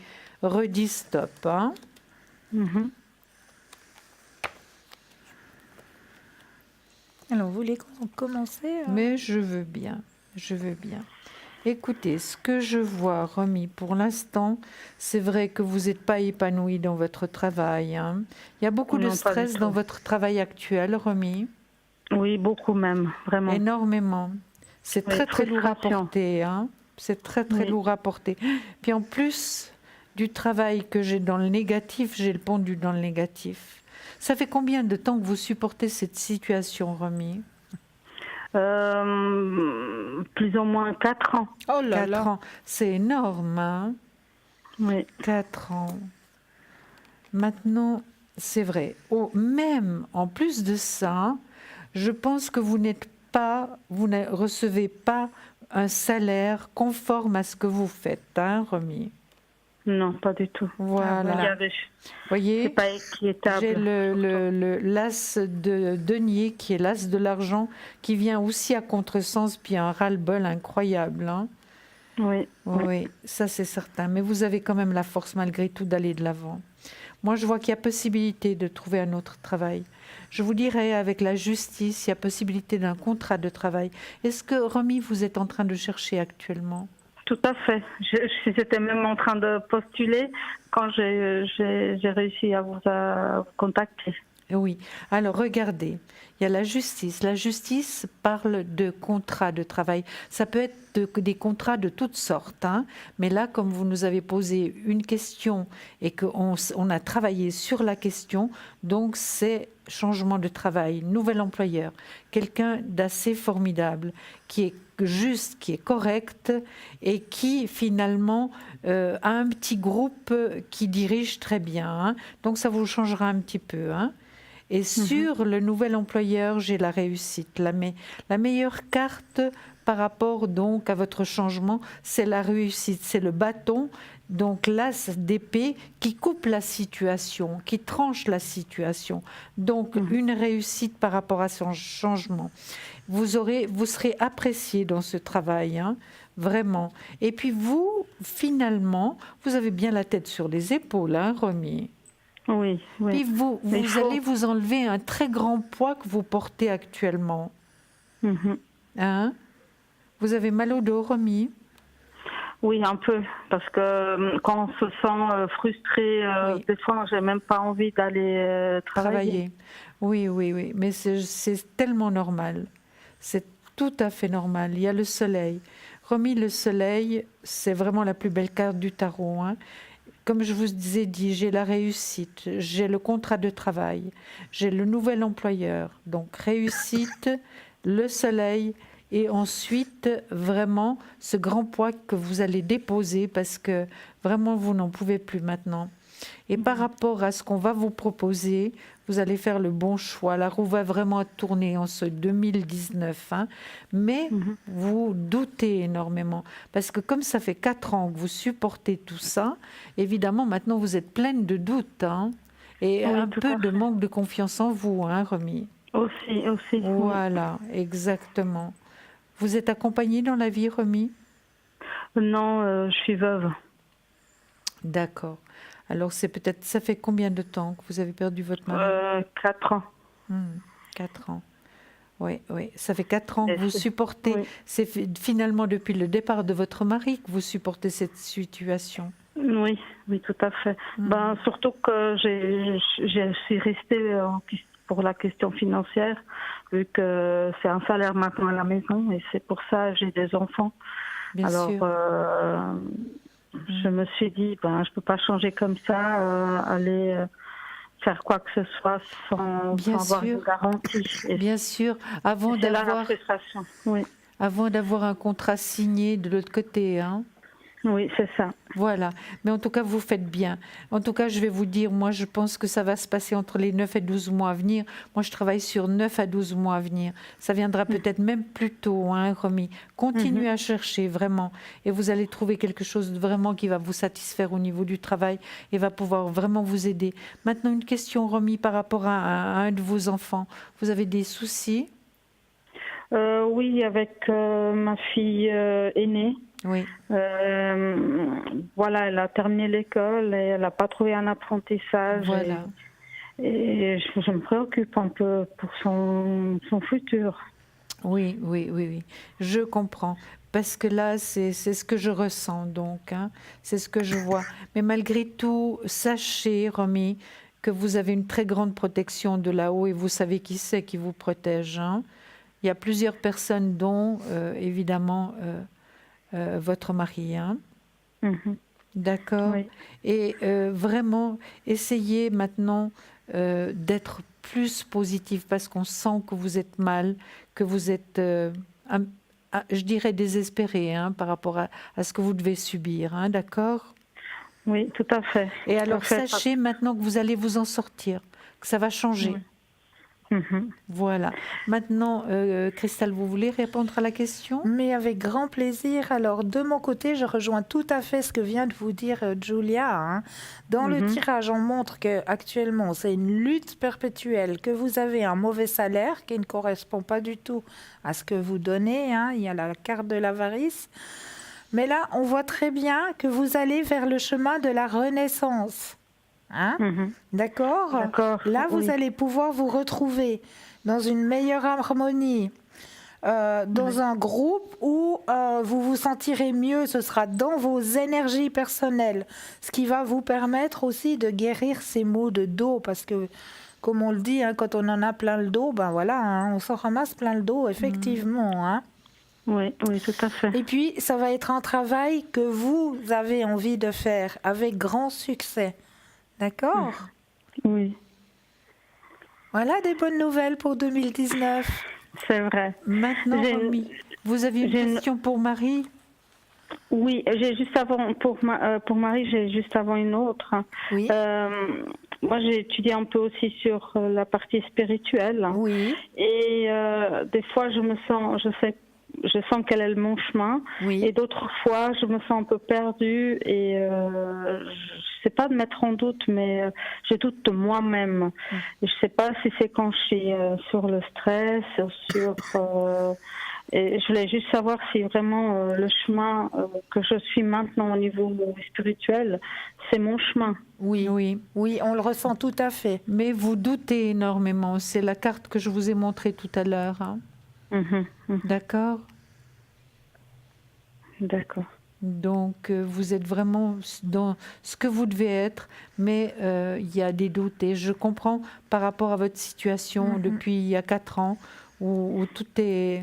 redit stop. Hein. Mhm. Alors, vous voulez commencer Mais je veux bien, je veux bien. Écoutez, ce que je vois, Romy, pour l'instant, c'est vrai que vous n'êtes pas épanouie dans votre travail. Hein. Il y a beaucoup de Non, pas du stress tout. dans votre travail actuel, Romy. Oui, beaucoup même, vraiment. Énormément. C'est Oui, très, très lourd à frustration. porter. Hein. C'est très, très Oui. lourd à porter. Puis en plus du travail que j'ai dans le négatif, j'ai le pendu dans le négatif. Ça fait combien de temps que vous supportez cette situation, Romy? Plus ou moins 4 ans. Oh là 4 là. ans. C'est énorme, hein? Oui. 4 ans. Maintenant, c'est vrai. Même en plus de ça, je pense que vous ne recevez pas un salaire conforme à ce que vous faites, hein, Romy? Non, pas du tout. Voilà. Regardez, Voyez, c'est pas équitable. j'ai l'as de denier qui est l'as de l'argent qui vient aussi à contresens, puis un ras-le-bol incroyable. Hein. Oui. Oui, ça c'est certain. Mais vous avez quand même la force malgré tout d'aller de l'avant. Moi, je vois qu'il y a possibilité de trouver un autre travail. Je vous dirais, avec la justice, il y a possibilité d'un contrat de travail. Est-ce que, Romy, vous êtes en train de chercher actuellement? Tout à fait. J'étais même en train de postuler quand j'ai réussi à vous contacter. Oui. Alors, regardez, il y a la justice. La justice parle de contrat de travail. Ça peut être des contrats de toutes sortes, hein. Mais là, comme vous nous avez posé une question et qu'on a travaillé sur la question, donc c'est changement de travail, nouvel employeur, quelqu'un d'assez formidable, qui est juste, qui est correct et qui finalement a un petit groupe qui dirige très bien, hein. Donc ça vous changera un petit peu, hein. Et sur le nouvel employeur, j'ai la réussite. La meilleure carte par rapport donc à votre changement, c'est la réussite, c'est le bâton, donc l'as d'épée qui coupe la situation, qui tranche la situation. Donc une réussite par rapport à son changement. Vous serez apprécié dans ce travail, hein, vraiment. Et puis vous, finalement, vous avez bien la tête sur les épaules, hein, Romy. Oui, oui. Puis vous allez vous enlever un très grand poids que vous portez actuellement. Hein? Vous avez mal au dos, Romy? Oui, un peu, parce que quand on se sent frustré, Oui. des fois, j'ai même pas envie d'aller travailler. Oui, oui, oui, mais c'est tellement normal. C'est tout à fait normal. Il y a le soleil. Romy, le soleil, c'est vraiment la plus belle carte du tarot, hein. Comme je vous ai dit, j'ai la réussite, j'ai le contrat de travail, j'ai le nouvel employeur. Donc réussite, le soleil et ensuite vraiment ce grand poids que vous allez déposer parce que vraiment vous n'en pouvez plus maintenant. Et par rapport à ce qu'on va vous proposer, vous allez faire le bon choix. La roue va vraiment tourner en ce 2019. Hein. Mais vous doutez énormément. Parce que comme ça fait 4 ans que vous supportez tout ça, évidemment, maintenant, vous êtes pleine de doutes. Hein, et Oui, un tout peu à de fait. manque de confiance en vous, hein, Romy. Aussi. Voilà, exactement. Vous êtes accompagnée dans la vie, Romy? Non, je suis veuve. D'accord. Alors, ça fait combien de temps que vous avez perdu votre mari? 4 ans. 4 ans. Oui, oui. Ça fait 4 ans que vous c'est- supportez. oui. C'est finalement depuis le départ de votre mari que vous supportez cette situation. Oui, tout à fait. Ben, surtout que je suis restée pour la question financière, vu que c'est un salaire maintenant à la maison, et c'est pour ça que j'ai des enfants. Bien Alors, sûr. je me suis dit, ben, je peux pas changer comme ça, aller faire quoi que ce soit sans avoir sûr. une garantie. Et Bien sûr. c'est là la frustration. Oui, Avant d'avoir un contrat signé de l'autre côté, hein. oui, c'est ça. Voilà. Mais en tout cas, vous faites bien. En tout cas, je vais vous dire, moi, je pense que ça va se passer entre les 9 et 12 mois à venir. Moi, je travaille sur 9 à 12 mois à venir. Ça viendra peut-être même plus tôt, hein, Romy. Continuez à chercher, vraiment. Et vous allez trouver quelque chose vraiment qui va vous satisfaire au niveau du travail et va pouvoir vraiment vous aider. Maintenant, une question, Romy, par rapport à un de vos enfants. Vous avez des soucis? Oui, avec ma fille aînée. Oui. Voilà, elle a terminé l'école et elle n'a pas trouvé un apprentissage. Voilà. Et je me préoccupe un peu pour son futur. Oui, oui, oui, oui. Je comprends. Parce que là, c'est ce que je ressens, donc. Hein. C'est ce que je vois. Mais malgré tout, sachez, Romy, que vous avez une très grande protection de là-haut et vous savez qui c'est qui vous protège. Hein. Il y a plusieurs personnes, dont, évidemment, votre mari. Hein. D'accord. Oui. Et vraiment, essayez maintenant d'être plus positif parce qu'on sent que vous êtes mal, que vous êtes, je dirais, désespéré, hein, par rapport à ce que vous devez subir. Hein, d'accord. Oui, tout à fait. Et Tout à alors, fait. sachez maintenant que vous allez vous en sortir, que ça va changer. Oui. Voilà. Maintenant, Christelle, vous voulez répondre à la question? Mais avec grand plaisir. Alors, de mon côté, je rejoins tout à fait ce que vient de vous dire Julia. Hein. Dans le tirage, on montre qu'actuellement, c'est une lutte perpétuelle, que vous avez un mauvais salaire qui ne correspond pas du tout à ce que vous donnez. Hein. Il y a la carte de l'avarice. Mais là, on voit très bien que vous allez vers le chemin de la renaissance. Hein? Mhm. D'accord? D'accord, Là, vous oui. allez pouvoir vous retrouver dans une meilleure harmonie, dans un groupe où vous vous sentirez mieux. Ce sera dans vos énergies personnelles, ce qui va vous permettre aussi de guérir ces maux de dos, parce que, comme on le dit, hein, quand on en a plein le dos, ben voilà, hein, on s'en ramasse plein le dos, effectivement. Hein. Oui, oui, tout à fait. Et puis, ça va être un travail que vous avez envie de faire avec grand succès. D'accord? Oui, Voilà des bonnes nouvelles pour 2019. c'est vrai. Maintenant, J'ai- Romy, vous aviez une j'ai une- question pour Marie? Oui, j'ai juste avant, pour Marie, j'ai juste avant une autre. Oui. Moi, j'ai étudié un peu aussi sur la partie spirituelle. Oui. Et des fois, je sens quel est mon chemin. Oui. Et d'autres fois, je me sens un peu perdue et je sais pas de mettre en doute, mais je doute de moi-même. Et je sais pas si c'est quand je suis sur le stress, et je voulais juste savoir si vraiment le chemin que je suis maintenant au niveau spirituel, c'est mon chemin. Oui. Oui. Oui, on le ressent tout à fait. Mais vous doutez énormément. C'est la carte que je vous ai montrée tout à l'heure. Hein. Mhm, mhm. D'accord? D'accord. Donc, vous êtes vraiment dans ce que vous devez être, mais il y a des doutes. Et je comprends par rapport à votre situation depuis il y a 4 ans, où tout est...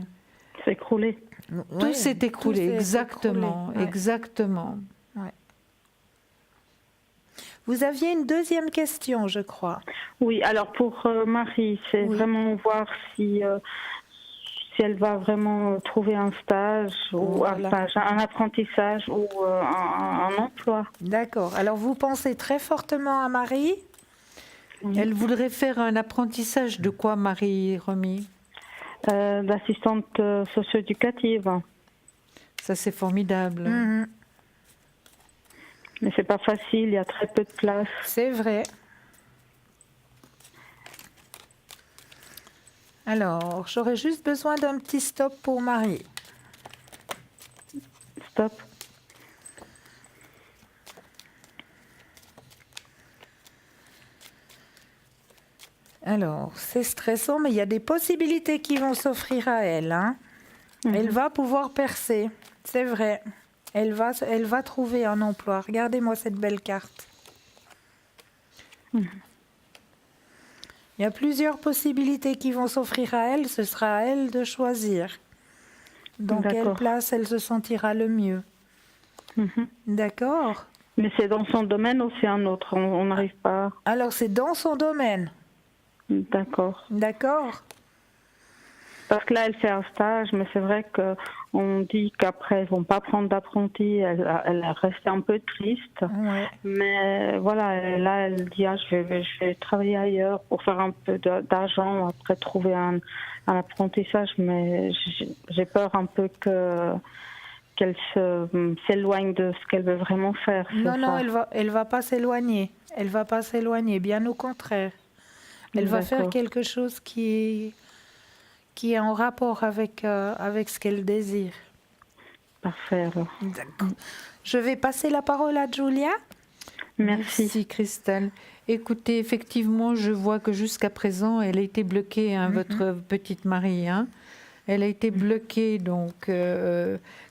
C'est écroulé. Tout Ouais, s'est écroulé, tout s'est exactement, écroulé. Ouais. exactement. Vous aviez une deuxième question, je crois. Oui, alors pour Marie, c'est Oui. vraiment voir si elle va vraiment trouver un stage ou Voilà. un stage, un apprentissage ou un emploi. D'accord. Alors, vous pensez très fortement à Marie? Elle voudrait faire un apprentissage de quoi, Marie Romy? D'assistante socio-éducative. Ça, c'est formidable. Mhm. Mais c'est pas facile, il y a très peu de place. C'est vrai. Alors, j'aurais juste besoin d'un petit stop pour Marie. Stop. Alors, c'est stressant, mais il y a des possibilités qui vont s'offrir à elle. Hein. Elle va pouvoir percer, c'est vrai. Elle va trouver un emploi. Regardez-moi cette belle carte. Il y a plusieurs possibilités qui vont s'offrir à elle. Ce sera à elle de choisir. Dans quelle D'accord. place elle se sentira le mieux. Mhm. D'accord? Mais c'est dans son domaine ou c'est un autre? On n'arrive pas. Alors, c'est dans son domaine. D'accord. D'accord? Parce que là, elle fait un stage, mais c'est vrai qu'on dit qu'après, ils vont pas prendre d'apprenti. Elle reste un peu triste. Ouais. Mais voilà, là, elle dit, je vais travailler ailleurs pour faire un peu d'argent, après trouver un apprentissage. Mais j'ai peur un peu qu'elle s'éloigne de ce qu'elle veut vraiment faire. c'est Non, non, ça. elle va pas s'éloigner. Elle va pas s'éloigner, bien au contraire. Elle va faire D'accord. quelque chose qui est en rapport avec ce qu'elle désire. Parfait, alors. D'accord. Je vais passer la parole à Julia. Merci. Christelle. Écoutez, effectivement, je vois que jusqu'à présent, elle a été bloquée, hein, votre petite Marie. Hein. Elle a été bloquée, donc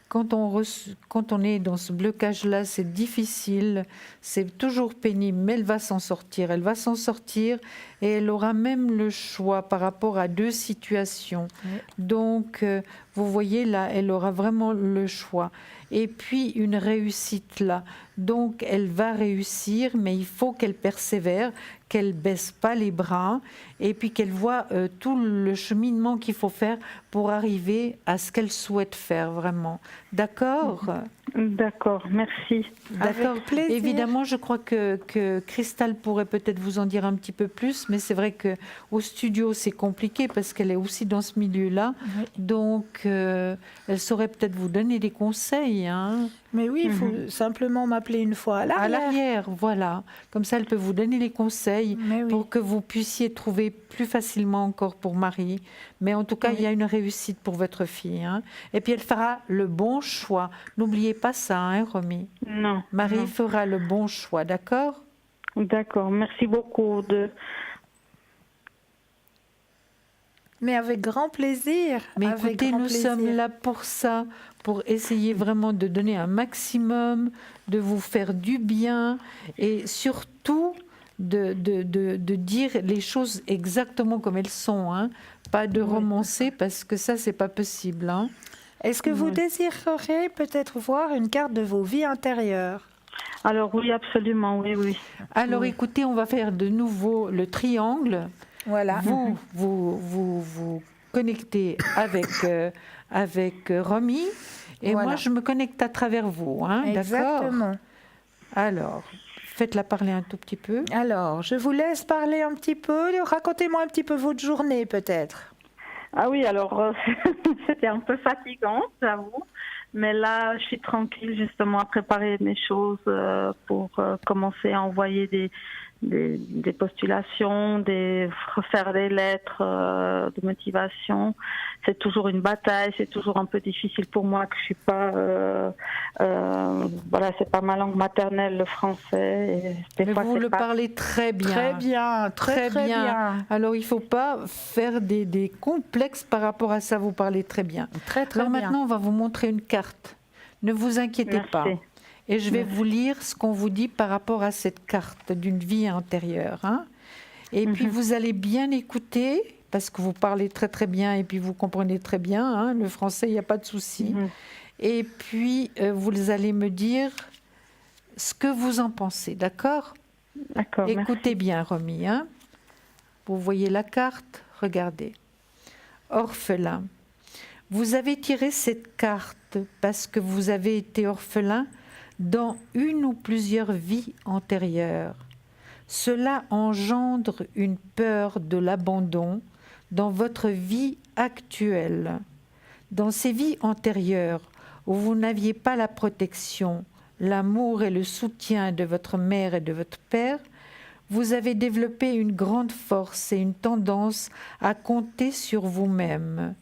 quand on est dans ce blocage-là, c'est difficile, c'est toujours pénible, mais elle va s'en sortir. Elle va s'en sortir et elle aura même le choix par rapport à 2 situations. Oui. Donc, vous voyez là, elle aura vraiment le choix. Et puis, une réussite là. Donc, elle va réussir, mais il faut qu'elle persévère, qu'elle baisse pas les bras et puis qu'elle voit tout le cheminement qu'il faut faire pour arriver à ce qu'elle souhaite faire vraiment. D'accord? D'accord, merci. D'accord. Avec plaisir. Évidemment, je crois que Christelle pourrait peut-être vous en dire un petit peu plus, mais c'est vrai qu'au studio, c'est compliqué parce qu'elle est aussi dans ce milieu-là. Oui. Donc, elle saurait peut-être vous donner des conseils. Hein. Mais oui, il faut simplement m'appeler une fois à À l'arrière. l'arrière, voilà. Comme ça, elle peut vous donner les conseils Mais oui. pour que vous puissiez trouver plus facilement encore pour Marie. Mais en tout cas, Oui. il y a une réussite pour votre fille. Hein. Et puis, elle fera le bon choix. N'oubliez pas ça, hein, Romy. Non. Marie non. fera le bon choix, d'accord? D'accord, merci beaucoup. Mais avec grand plaisir. Mais avec écoutez, grand nous plaisir. sommes là pour ça, pour essayer vraiment de donner un maximum, de vous faire du bien et surtout de dire les choses exactement comme elles sont, hein. Pas de romancer parce que ça, c'est pas possible, hein. Est-ce que vous désireriez peut-être voir une carte de vos vies intérieures? Alors oui, absolument, oui. Alors écoutez, on va faire de nouveau le triangle. Voilà. Vous connectez avec Romy et Voilà. moi je me connecte à travers vous, hein, d'accord? Exactement. Alors, faites-la parler un tout petit peu. Alors, je vous laisse parler un petit peu. Racontez-moi un petit peu votre journée, peut-être. Ah oui, alors c'était un peu fatigant, j'avoue. Mais là, je suis tranquille justement à préparer mes choses pour commencer à envoyer des postulations, refaire des lettres de motivation. C'est toujours une bataille, c'est toujours un peu difficile pour moi que je suis pas, voilà, c'est pas ma langue maternelle, le français. Et Mais vous le parlez très bien. Très bien, très bien. Alors il ne faut pas faire des complexes par rapport à ça, vous parlez très bien. Très Alors bien. maintenant, on va vous montrer une carte. Ne vous inquiétez Merci. pas. Et je vais vous lire ce qu'on vous dit par rapport à cette carte d'une vie antérieure, hein. Et puis vous allez bien écouter, parce que vous parlez très très bien et puis vous comprenez très bien, hein, le français, il n'y a pas de souci. Et puis vous allez me dire ce que vous en pensez, d'accord? D'accord. Écoutez bien, Romy, hein. Vous voyez la carte, regardez. Orphelin. Vous avez tiré cette carte parce que vous avez été orphelin dans une ou plusieurs vies antérieures. Cela engendre une peur de l'abandon dans votre vie actuelle. Dans ces vies antérieures où vous n'aviez pas la protection, l'amour et le soutien de votre mère et de votre père, vous avez développé une grande force et une tendance à compter sur vous-même.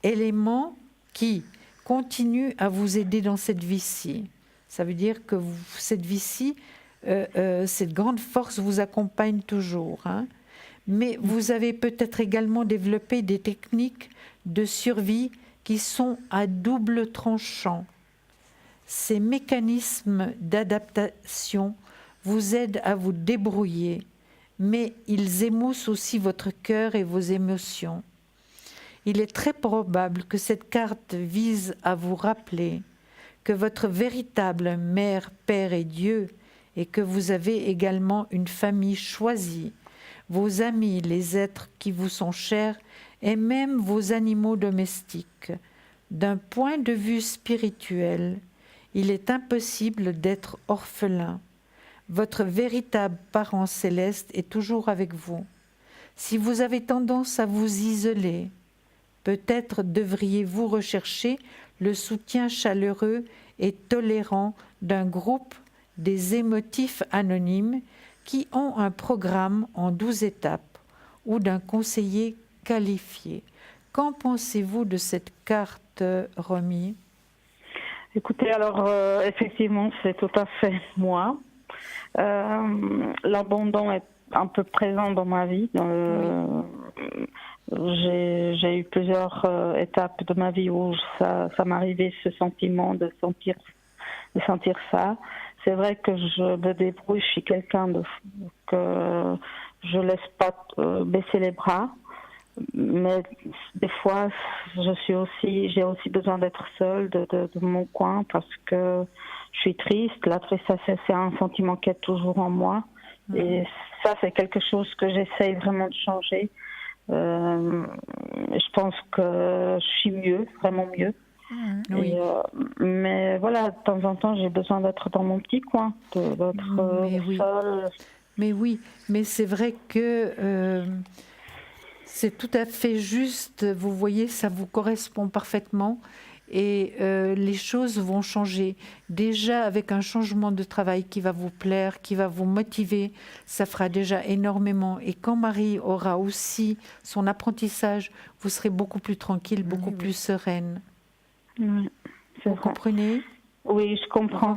Élément qui continue à vous aider dans cette vie-ci. Ça veut dire que cette vie-ci, cette grande force vous accompagne toujours, hein. Mais vous avez peut-être également développé des techniques de survie qui sont à double tranchant. Ces mécanismes d'adaptation vous aident à vous débrouiller, mais ils émoussent aussi votre cœur et vos émotions. Il est très probable que cette carte vise à vous rappeler que votre véritable mère, père est Dieu et que vous avez également une famille choisie, vos amis, les êtres qui vous sont chers et même vos animaux domestiques. D'un point de vue spirituel, il est impossible d'être orphelin. Votre véritable parent céleste est toujours avec vous. Si vous avez tendance à vous isoler, peut-être devriez-vous rechercher le soutien chaleureux et tolérant d'un groupe des émotifs anonymes qui ont un programme en 12 étapes ou d'un conseiller qualifié. Qu'en pensez-vous de cette carte, Romy? Écoutez, alors effectivement, c'est tout à fait moi. L'abandon est un peu présent dans ma vie. J'ai eu plusieurs étapes de ma vie où ça m'arrivait ce sentiment de sentir ça. C'est vrai que je me débrouille, je suis quelqu'un que je laisse pas baisser les bras, mais des fois j'ai aussi besoin d'être seule de mon coin parce que je suis triste. La tristesse, c'est un sentiment qui est toujours en moi. Et ça, c'est quelque chose que j'essaye vraiment de changer. Je pense que je suis mieux, vraiment mieux. Oui. Mais voilà, de temps en temps, j'ai besoin d'être dans mon petit coin, d'être seule. Mais oui, mais c'est vrai que c'est tout à fait juste. Vous voyez, ça vous correspond parfaitement. Et les choses vont changer. Déjà, avec un changement de travail qui va vous plaire, qui va vous motiver, ça fera déjà énormément. Et quand Marie aura aussi son apprentissage, vous serez beaucoup plus tranquille, beaucoup plus sereine. Oui, Vous comprenez? Oui, je comprends.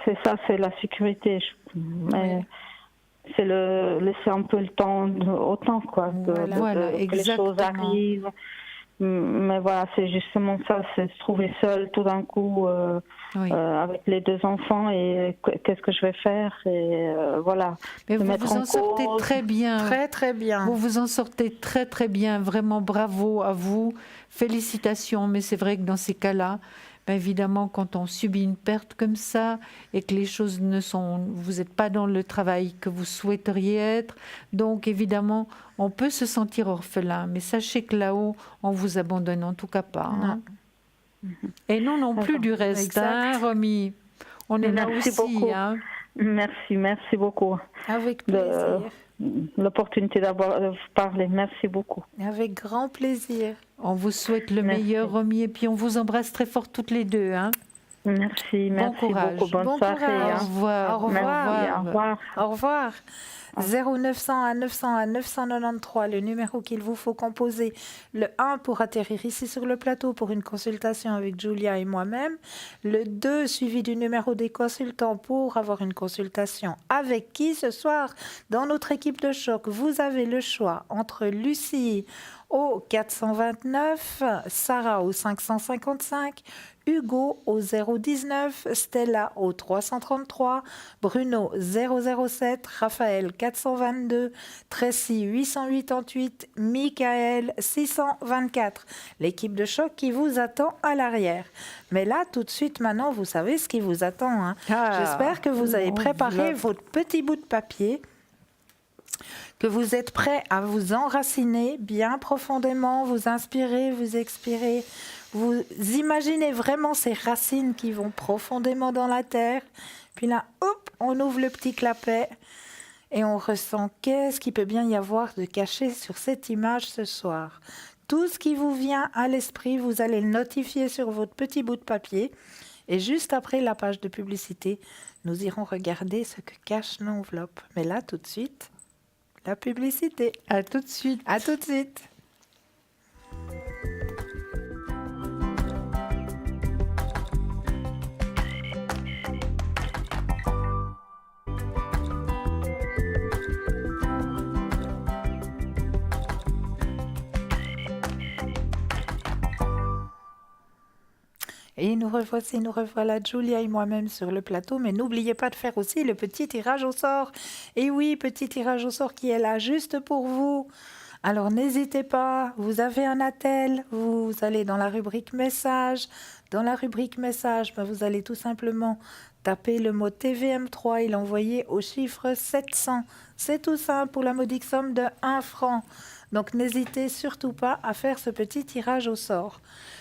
c'est ça, c'est la sécurité. Mais c'est laisser un peu le temps au temps, quoi, Voilà, que les choses exactement. arrivent. Mais voilà, c'est justement ça, c'est se trouver seule tout d'un coup Oui. avec les 2 enfants et qu'est-ce que je vais faire et voilà. Mais se vous mettre vous en en sortez cause. très bien. Très, très bien. Vous vous en sortez très très bien, vraiment bravo à vous, félicitations. Mais c'est vrai que dans ces cas-là, ben évidemment, quand on subit une perte comme ça et que les choses ne sont, vous n'êtes pas dans le travail que vous souhaiteriez être, donc évidemment, on peut se sentir orphelin. Mais sachez que là-haut, on vous abandonne en tout cas pas. Hein. Et nous non plus du reste, Exact. hein, Romy. On est là Merci aussi. beaucoup. Hein. Merci beaucoup Avec de plaisir. l'opportunité d'avoir de vous parler. Merci beaucoup. Avec grand plaisir. On vous souhaite le Merci. meilleur, Romy, et puis on vous embrasse très fort toutes les deux. Hein. Merci Bon courage. beaucoup. Bonne Bon soirée. courage. Au revoir. Au revoir. Merci, au revoir. Au revoir. 0900 à 900 à 993, le numéro qu'il vous faut composer. Le 1 pour atterrir ici sur le plateau pour une consultation avec Julia et moi-même. Le 2 suivi du numéro des consultants pour avoir une consultation avec qui ce soir dans notre équipe de choc. Vous avez le choix entre Lucie au 429, Sarah au 555, Hugo au 019, Stella au 333, Bruno 007, Raphaël 422, Tracy 888, Michael 624. L'équipe de choc qui vous attend à l'arrière. Mais là, tout de suite, maintenant, vous savez ce qui vous attend. Hein. J'espère que vous avez préparé votre petit bout de papier, que vous êtes prêts à vous enraciner bien profondément, vous inspirer, vous expirer. Vous imaginez vraiment ces racines qui vont profondément dans la terre. Puis là, hop, on ouvre le petit clapet et on ressent qu'est-ce qu'il peut bien y avoir de caché sur cette image ce soir. Tout ce qui vous vient à l'esprit, vous allez le notifier sur votre petit bout de papier. Et juste après la page de publicité, nous irons regarder ce que cache l'enveloppe. Mais là, tout de suite, la publicité. À tout de suite. À tout de suite. Et nous revoilà Julia et moi-même sur le plateau, mais n'oubliez pas de faire aussi le petit tirage au sort. Et oui, petit tirage au sort qui est là juste pour vous. Alors n'hésitez pas, vous avez un attel, vous allez dans la rubrique message. Dans la rubrique message, vous allez tout simplement taper le mot TVM3 et l'envoyer au chiffre 700. C'est tout simple pour la modique somme de 1 franc. Donc n'hésitez surtout pas à faire ce petit tirage au sort.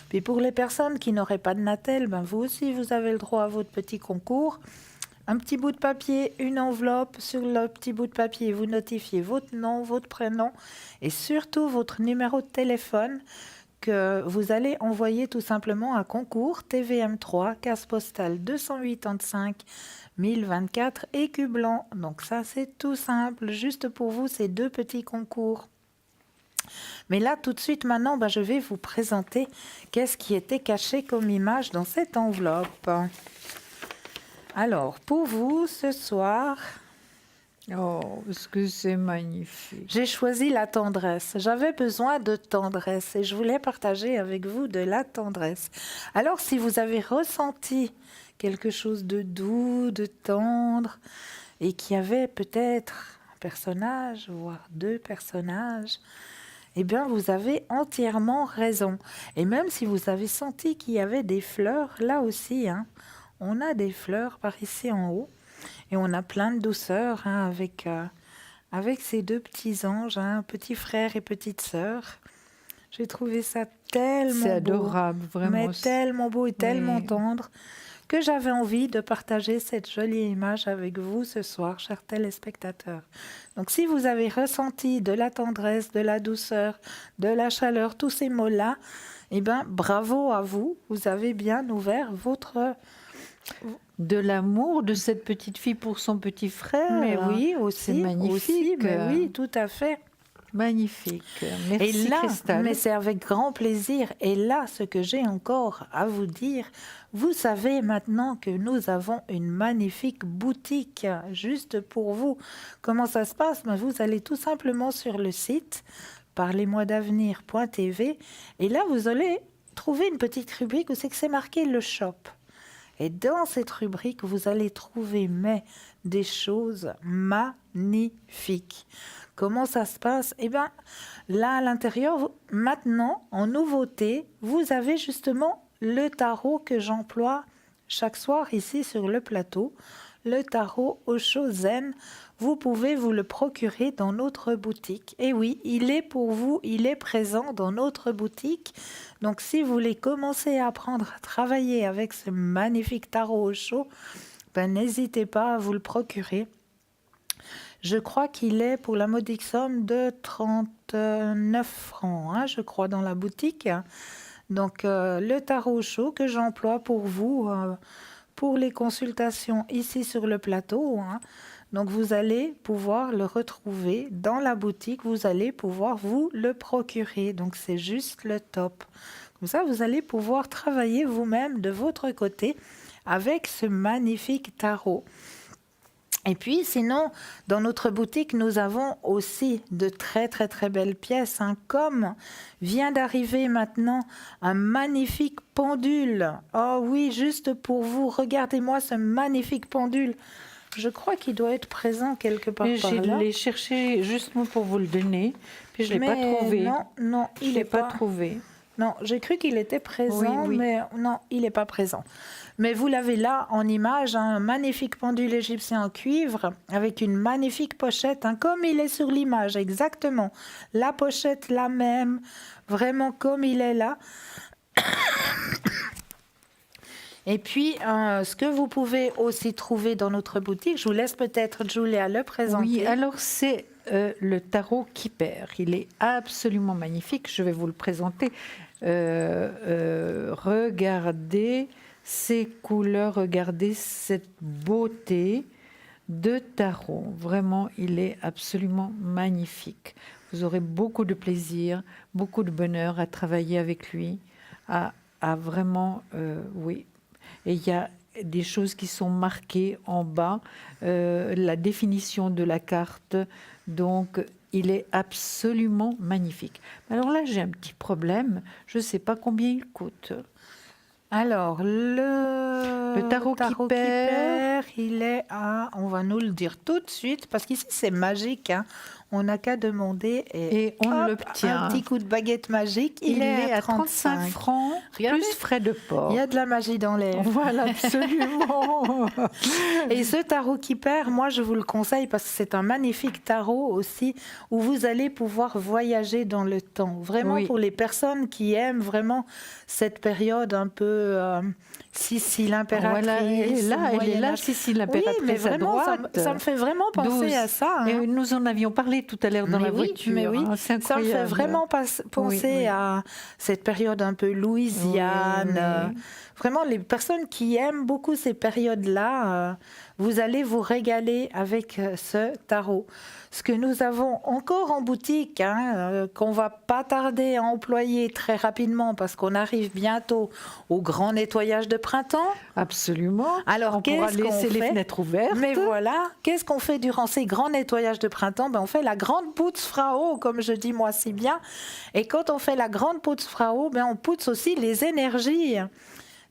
Puis pour les personnes qui n'auraient pas de Natel, vous aussi vous avez le droit à votre petit concours. Un petit bout de papier, une enveloppe. Sur le petit bout de papier, vous notifiez votre nom, votre prénom et surtout votre numéro de téléphone que vous allez envoyer tout simplement à concours TVM3, case postale 285 1024 Écu Blanc. Donc ça c'est tout simple, juste pour vous ces 2 petits concours. Mais là, tout de suite, maintenant, je vais vous présenter qu'est-ce qui était caché comme image dans cette enveloppe. Alors, pour vous, ce soir, Oh, est-ce que c'est magnifique. j'ai choisi la tendresse. J'avais besoin de tendresse et je voulais partager avec vous de la tendresse. Alors, si vous avez ressenti quelque chose de doux, de tendre, et qu'il y avait peut-être un personnage, voire 2 personnages, eh bien, vous avez entièrement raison. Et même si vous avez senti qu'il y avait des fleurs, là aussi, on a des fleurs par ici en haut. Et on a plein de douceur avec ces 2 petits anges, petit frère et petite sœur. J'ai trouvé ça tellement beau. C'est adorable, vraiment. Mais tellement beau et tellement Oui. tendre que j'avais envie de partager cette jolie image avec vous ce soir, chers téléspectateurs. Donc si vous avez ressenti de la tendresse, de la douceur, de la chaleur, tous ces mots-là, eh bien bravo à vous, vous avez bien ouvert votre... De l'amour de cette petite fille pour son petit frère. Mais oui, aussi, c'est magnifique. aussi, mais oui, tout à fait. Magnifique. Et Merci là, Christelle. mais c'est avec grand plaisir. Et là, ce que j'ai encore à vous dire, vous savez maintenant que nous avons une magnifique boutique juste pour vous. Comment ça se passe? Ben, vous allez tout simplement sur le site parlez-moi-d'avenir.tv et là, vous allez trouver une petite rubrique où c'est que c'est marqué le shop. Et dans cette rubrique, vous allez trouver des choses magnifiques. Comment ça se passe? Eh bien, là, à l'intérieur, maintenant, en nouveauté, vous avez justement le tarot que j'emploie chaque soir ici sur le plateau. Le tarot Osho Zen. Vous pouvez vous le procurer dans notre boutique. Et oui, il est pour vous, il est présent dans notre boutique. Donc, si vous voulez commencer à apprendre à travailler avec ce magnifique tarot Osho, ben, n'hésitez pas à vous le procurer. Je crois qu'il est pour la modique somme de 39 francs, hein, je crois, dans la boutique. Donc, le tarot Osho que j'emploie pour vous, pour les consultations ici sur le plateau. Hein. Donc, vous allez pouvoir le retrouver dans la boutique. Vous allez pouvoir vous le procurer. Donc, c'est juste le top. Comme ça, vous allez pouvoir travailler vous-même de votre côté avec ce magnifique tarot. Et puis, sinon, dans notre boutique, nous avons aussi de très, très, très belles pièces. Hein, comme vient d'arriver maintenant un magnifique pendule. Oh oui, juste pour vous, regardez-moi ce magnifique pendule. Je crois qu'il doit être présent quelque part par là. Je l'ai cherché justement pour vous le donner, puis je ne l'ai pas trouvé. Non, il n'est pas trouvé. Non, j'ai cru qu'il était présent, Oui. mais non, il n'est pas présent. Mais vous l'avez là en image, hein, un magnifique pendule égyptien en cuivre avec une magnifique pochette, hein, comme il est sur l'image, exactement. La pochette la même, vraiment comme il est là. Et puis, ce que vous pouvez aussi trouver dans notre boutique, je vous laisse peut-être, Julia, le présenter. Oui, alors c'est le tarot qui perd. Il est absolument magnifique. Je vais vous le présenter. Regardez ces couleurs, regardez cette beauté de tarot. Vraiment, il est absolument magnifique. Vous aurez beaucoup de plaisir, beaucoup de bonheur à travailler avec lui, à vraiment, oui. Et il y a des choses qui sont marquées en bas, la définition de la carte. Donc, il est absolument magnifique. Alors là, j'ai un petit problème. Je ne sais pas combien il coûte. Alors, le tarot qui perd, il est à... On va nous le dire tout de suite, parce qu'ici, c'est magique. Hein. On n'a qu'à demander et on l'obtient. Un petit coup de baguette magique. Il est à 35 francs, Regardez, plus frais de port. Il y a de la magie dans l'air. Voilà, absolument. Et ce tarot qui perd, moi, je vous le conseille parce que c'est un magnifique tarot aussi où vous allez pouvoir voyager dans le temps. Vraiment, pour les personnes qui aiment vraiment cette période un peu Sicile impératrice. Voilà, elle est là, Sicile impératrice. Oui, mais vraiment, ça me fait vraiment penser à ça. Hein. Et nous en avions parlé tout à l'heure dans la voiture. Mais oui, c'est incroyable. Ça me fait vraiment penser à cette période un peu louisiane. Vraiment, les personnes qui aiment beaucoup ces périodes-là, vous allez vous régaler avec ce tarot. Ce que nous avons encore en boutique, hein, qu'on va pas tarder à employer très rapidement parce qu'on arrive bientôt au grand nettoyage de printemps. Absolument. Alors, on pourra laisser les fenêtres ouvertes. Mais voilà, qu'est-ce qu'on fait durant ces grands nettoyages de printemps? Ben, on fait la grande Putzfrau, comme je dis moi si bien. Et quand on fait la grande Putzfrau, ben, on putz aussi les énergies.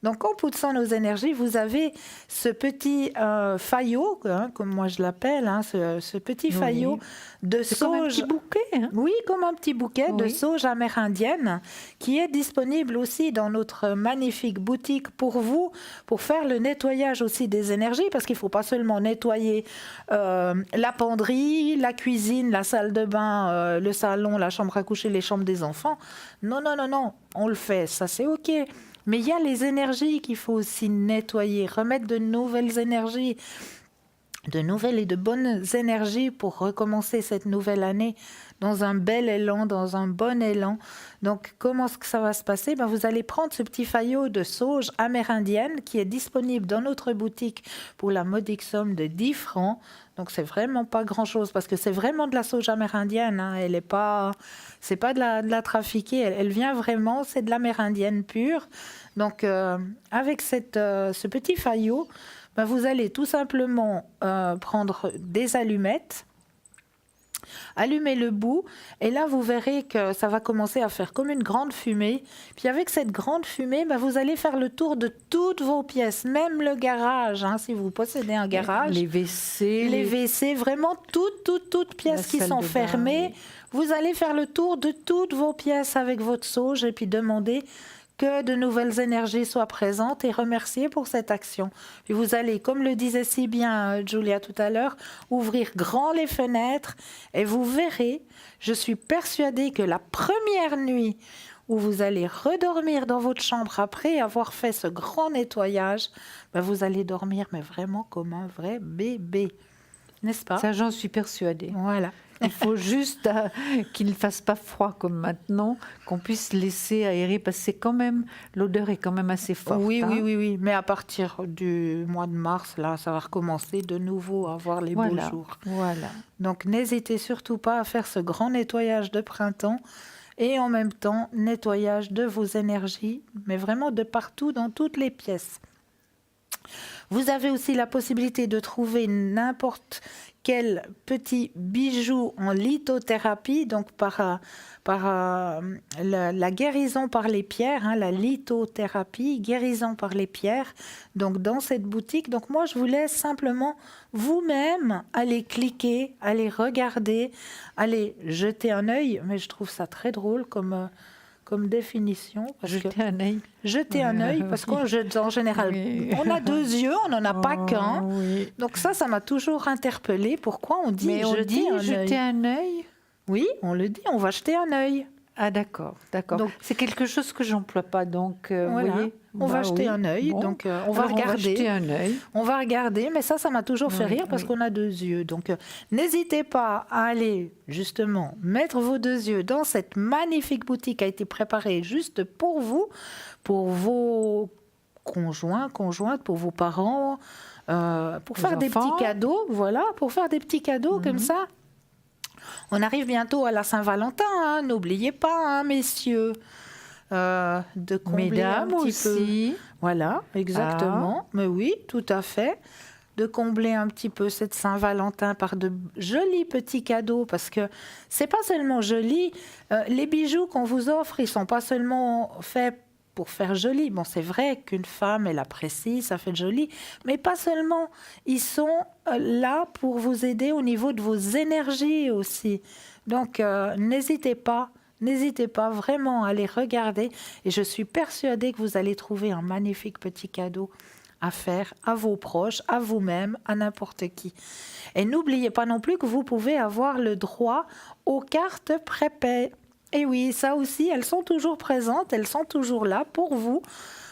Donc, en poussant nos énergies, vous avez ce petit faillot, hein, comme moi je l'appelle, hein, ce petit faillot de sauge. Comme un petit bouquet. Hein. Oui, comme un petit bouquet de sauge amérindienne qui est disponible aussi dans notre magnifique boutique pour vous, pour faire le nettoyage aussi des énergies, parce qu'il ne faut pas seulement nettoyer la penderie, la cuisine, la salle de bain, le salon, la chambre à coucher, les chambres des enfants. Non, on le fait, ça c'est OK. Mais il y a les énergies qu'il faut aussi nettoyer, remettre de nouvelles énergies. de nouvelles et de bonnes énergies pour recommencer cette nouvelle année dans un bel élan, dans un bon élan. Donc, comment est-ce que ça va se passer? Vous allez prendre ce petit faillot de sauge amérindienne qui est disponible dans notre boutique pour la modique somme de 10 francs. Donc, c'est vraiment pas grand-chose parce que c'est vraiment de la sauge amérindienne. Hein. Elle est pas, c'est pas de la trafiquée. Elle vient vraiment, c'est de l'amérindienne pure. Donc, avec ce petit faillot, vous allez tout simplement prendre des allumettes, allumer le bout, et là vous verrez que ça va commencer à faire comme une grande fumée. Puis avec cette grande fumée, vous allez faire le tour de toutes vos pièces, même le garage, hein, si vous possédez un garage. Les WC, vraiment toutes pièces qui sont fermées. Vous allez faire le tour de toutes vos pièces avec votre sauge et puis demander que de nouvelles énergies soient présentes et remercier pour cette action. Puis vous allez, comme le disait si bien Julia tout à l'heure, ouvrir grand les fenêtres et vous verrez, je suis persuadée que la première nuit où vous allez redormir dans votre chambre après avoir fait ce grand nettoyage, vous allez dormir mais vraiment comme un vrai bébé. N'est-ce pas? Ça, j'en suis persuadée. Voilà. Il faut juste qu'il ne fasse pas froid comme maintenant, qu'on puisse laisser aérer, parce que c'est quand même, l'odeur est quand même assez forte. Oui, hein. oui. Mais à partir du mois de mars, là, ça va recommencer de nouveau à avoir les beaux jours. Voilà. Donc, n'hésitez surtout pas à faire ce grand nettoyage de printemps et en même temps, nettoyage de vos énergies, mais vraiment de partout, dans toutes les pièces. Vous avez aussi la possibilité de trouver n'importe quel petit bijou en lithothérapie, donc par la guérison par les pierres, hein, la lithothérapie, guérison par les pierres, donc dans cette boutique. Donc moi, je vous laisse simplement vous-même aller cliquer, aller regarder, aller jeter un œil, mais je trouve ça très drôle comme définition. Jeter un œil. Jeter un œil, parce qu'en général, on a 2 yeux, on n'en a pas qu'un. Oui. Donc ça m'a toujours interpellée. Pourquoi on dit Mais on jeter dit un jeter œil? un œil? Oui, on le dit, on va jeter un œil. Ah d'accord. Donc, c'est quelque chose que j'emploie pas, donc vous voilà. voyez. On va jeter un œil, Bon. donc on va Alors, regarder. On va jeter un œil. On va regarder, mais ça m'a toujours fait rire parce qu'on a 2 yeux. Donc, n'hésitez pas à aller justement mettre vos 2 yeux dans cette magnifique boutique qui a été préparée juste pour vous, pour vos conjointes, pour vos parents, pour faire des petits cadeaux. Voilà, pour faire des petits cadeaux comme ça. On arrive bientôt à la Saint-Valentin, hein, n'oubliez pas, hein, messieurs. De combler Mesdames un petit aussi. peu. Voilà, exactement. Mais oui, tout à fait. De combler un petit peu cette Saint-Valentin par de jolis petits cadeaux, parce que c'est pas seulement joli. Les bijoux qu'on vous offre, ils sont pas seulement faits pour faire joli. Bon, c'est vrai qu'une femme, elle apprécie, ça fait joli, mais pas seulement. Ils sont là pour vous aider au niveau de vos énergies aussi. Donc, n'hésitez pas vraiment à les regarder. Et je suis persuadée que vous allez trouver un magnifique petit cadeau à faire à vos proches, à vous-même, à n'importe qui. Et n'oubliez pas non plus que vous pouvez avoir le droit aux cartes prépay. Et oui, ça aussi, elles sont toujours présentes, elles sont toujours là pour vous.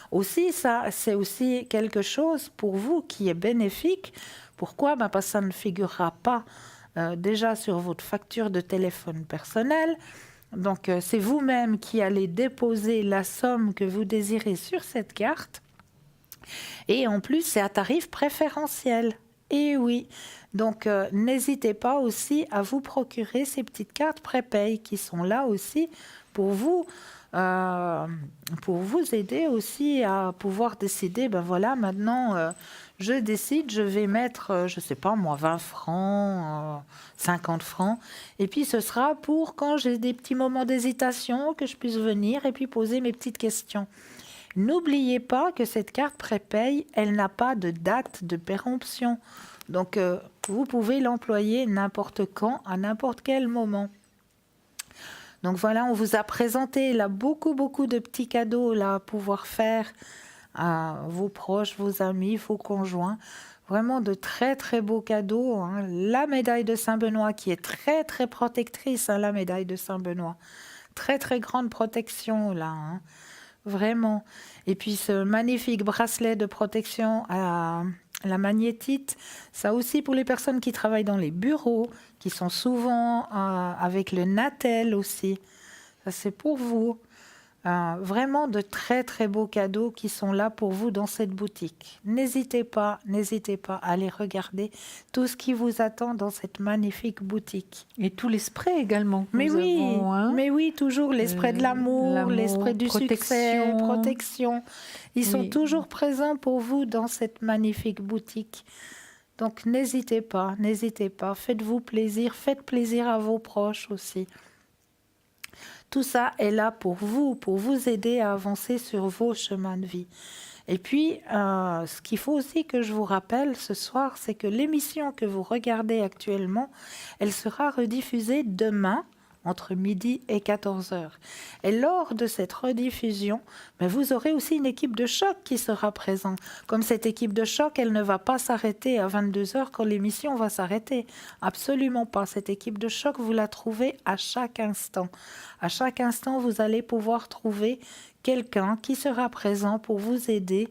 Aussi, ça, c'est aussi quelque chose pour vous qui est bénéfique. Pourquoi? Parce que ça ne figurera pas déjà sur votre facture de téléphone personnelle. Donc, c'est vous-même qui allez déposer la somme que vous désirez sur cette carte. Et en plus, c'est à tarif préférentiel. Et oui, donc n'hésitez pas aussi à vous procurer ces petites cartes prépay qui sont là aussi pour vous aider aussi à pouvoir décider, voilà, maintenant, je décide, je vais mettre, je ne sais pas moi, 20 francs, 50 francs, et puis ce sera pour quand j'ai des petits moments d'hésitation, que je puisse venir et puis poser mes petites questions. N'oubliez pas que cette carte prépay, elle n'a pas de date de péremption. Donc, vous pouvez l'employer n'importe quand, à n'importe quel moment. Donc voilà, on vous a présenté là beaucoup de petits cadeaux là, à pouvoir faire à vos proches, vos amis, vos conjoints. Vraiment de très beaux cadeaux. Hein. La médaille de Saint-Benoît qui est très protectrice, hein, la médaille de Saint-Benoît. Très grande protection là. Hein. Vraiment. Et puis ce magnifique bracelet de protection à la magnétite, ça aussi pour les personnes qui travaillent dans les bureaux, qui sont souvent avec le Natel aussi. Ça, c'est pour vous. Vraiment de très très beaux cadeaux qui sont là pour vous dans cette boutique. N'hésitez pas à aller regarder tout ce qui vous attend dans cette magnifique boutique. Et tous les sprays également que Mais nous oui, avons. Hein. mais oui, toujours les sprays de l'amour, les sprays du succès, protection. Ils sont toujours présents pour vous dans cette magnifique boutique. Donc n'hésitez pas, faites-vous plaisir, faites plaisir à vos proches aussi. Tout ça est là pour vous aider à avancer sur vos chemins de vie. Et puis, ce qu'il faut aussi que je vous rappelle ce soir, c'est que l'émission que vous regardez actuellement, elle sera rediffusée demain, entre midi et 14h. Et lors de cette rediffusion, vous aurez aussi une équipe de choc qui sera présente. Comme cette équipe de choc, elle ne va pas s'arrêter à 22h quand l'émission va s'arrêter. Absolument pas. Cette équipe de choc, vous la trouvez à chaque instant. À chaque instant, vous allez pouvoir trouver quelqu'un qui sera présent pour vous aider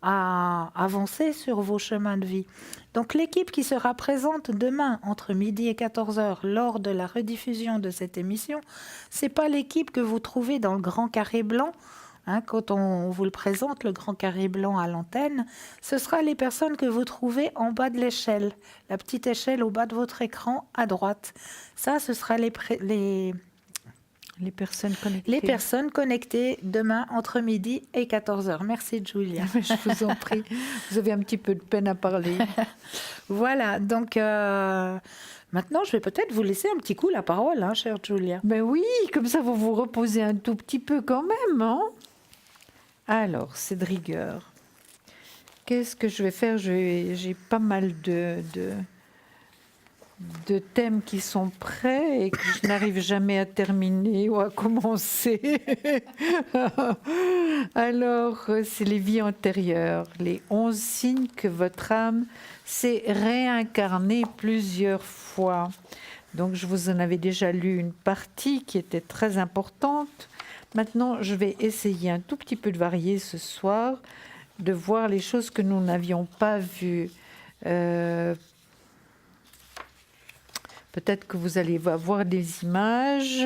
à avancer sur vos chemins de vie. Donc l'équipe qui sera présente demain entre midi et 14h lors de la rediffusion de cette émission, c'est pas l'équipe que vous trouvez dans le grand carré blanc. Quand on vous le présente, le grand carré blanc à l'antenne, ce sera les personnes que vous trouvez en bas de l'échelle, la petite échelle au bas de votre écran à droite. Ça, ce sera les personnes connectées. Les personnes connectées demain entre midi et 14h. Merci Julia. Je vous en prie. Vous avez un petit peu de peine à parler. Voilà, donc maintenant je vais peut-être vous laisser un petit coup la parole, chère Julia. Ben oui, comme ça vous vous reposez un tout petit peu quand même. Hein. Alors, c'est de rigueur. Qu'est-ce que je vais faire? J'ai pas mal de thèmes qui sont prêts et que je n'arrive jamais à terminer ou à commencer. Alors, c'est les vies antérieures, les 11 signes que votre âme s'est réincarnée plusieurs fois. Donc, je vous en avais déjà lu une partie qui était très importante. Maintenant, je vais essayer un tout petit peu de varier ce soir, de voir les choses que nous n'avions pas vues. Peut-être que vous allez voir des images.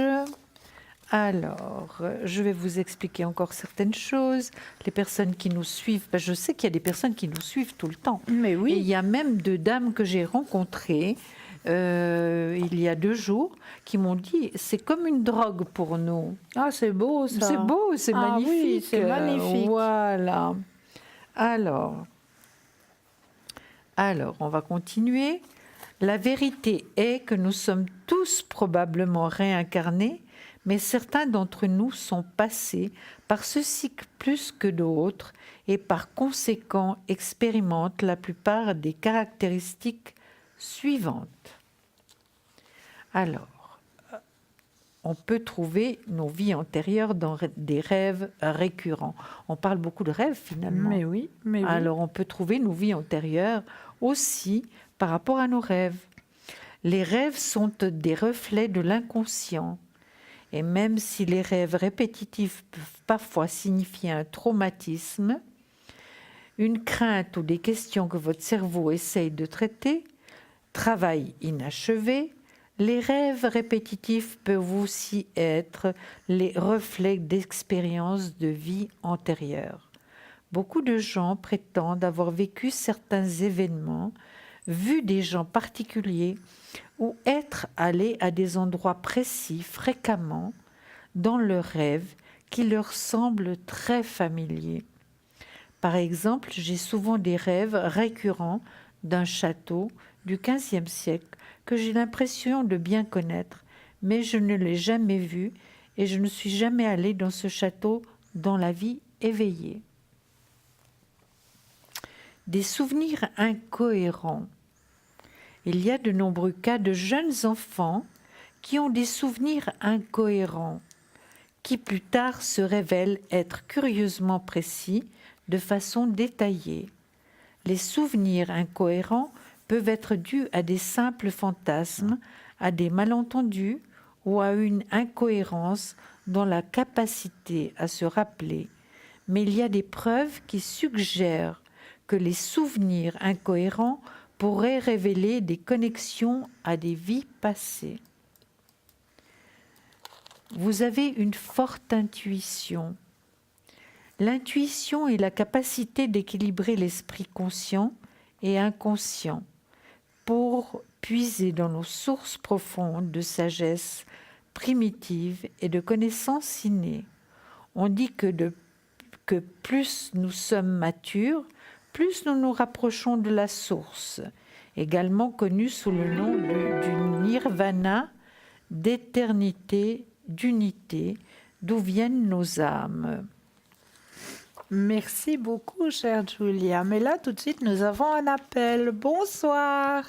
Alors, je vais vous expliquer encore certaines choses. Les personnes qui nous suivent, je sais qu'il y a des personnes qui nous suivent tout le temps. Mais oui. Et il y a même 2 dames que j'ai rencontrées il y a 2 jours qui m'ont dit c'est comme une drogue pour nous. Ah, c'est beau ça. C'est beau, c'est magnifique. Oui, c'est magnifique. Voilà. Alors, on va continuer. La vérité est que nous sommes tous probablement réincarnés, mais certains d'entre nous sont passés par ce cycle plus que d'autres et par conséquent expérimentent la plupart des caractéristiques suivantes. Alors, on peut trouver nos vies antérieures dans des rêves récurrents. On parle beaucoup de rêves finalement. Mais oui. Alors, on peut trouver nos vies antérieures aussi par rapport à nos rêves. Les rêves sont des reflets de l'inconscient. Et même si les rêves répétitifs peuvent parfois signifier un traumatisme, une crainte ou des questions que votre cerveau essaye de traiter, travail inachevé, les rêves répétitifs peuvent aussi être les reflets d'expériences de vie antérieures. Beaucoup de gens prétendent avoir vécu certains événements, vu des gens particuliers ou être allés à des endroits précis fréquemment dans leurs rêves qui leur semblent très familiers. Par exemple, j'ai souvent des rêves récurrents d'un château du XVe siècle que j'ai l'impression de bien connaître, mais je ne l'ai jamais vu et je ne suis jamais allée dans ce château dans la vie éveillée. Des souvenirs incohérents. Il y a de nombreux cas de jeunes enfants qui ont des souvenirs incohérents, qui plus tard se révèlent être curieusement précis de façon détaillée. Les souvenirs incohérents peuvent être dus à des simples fantasmes, à des malentendus ou à une incohérence dans la capacité à se rappeler. Mais il y a des preuves qui suggèrent que les souvenirs incohérents pourraient révéler des connexions à des vies passées. Vous avez une forte intuition. L'intuition est la capacité d'équilibrer l'esprit conscient et inconscient pour puiser dans nos sources profondes de sagesse primitive et de connaissances innées. On dit que plus nous sommes matures, plus nous nous rapprochons de la source, également connue sous le nom du nirvana, d'éternité, d'unité, d'où viennent nos âmes. Merci beaucoup, chère Julia. Mais là, tout de suite, nous avons un appel. Bonsoir.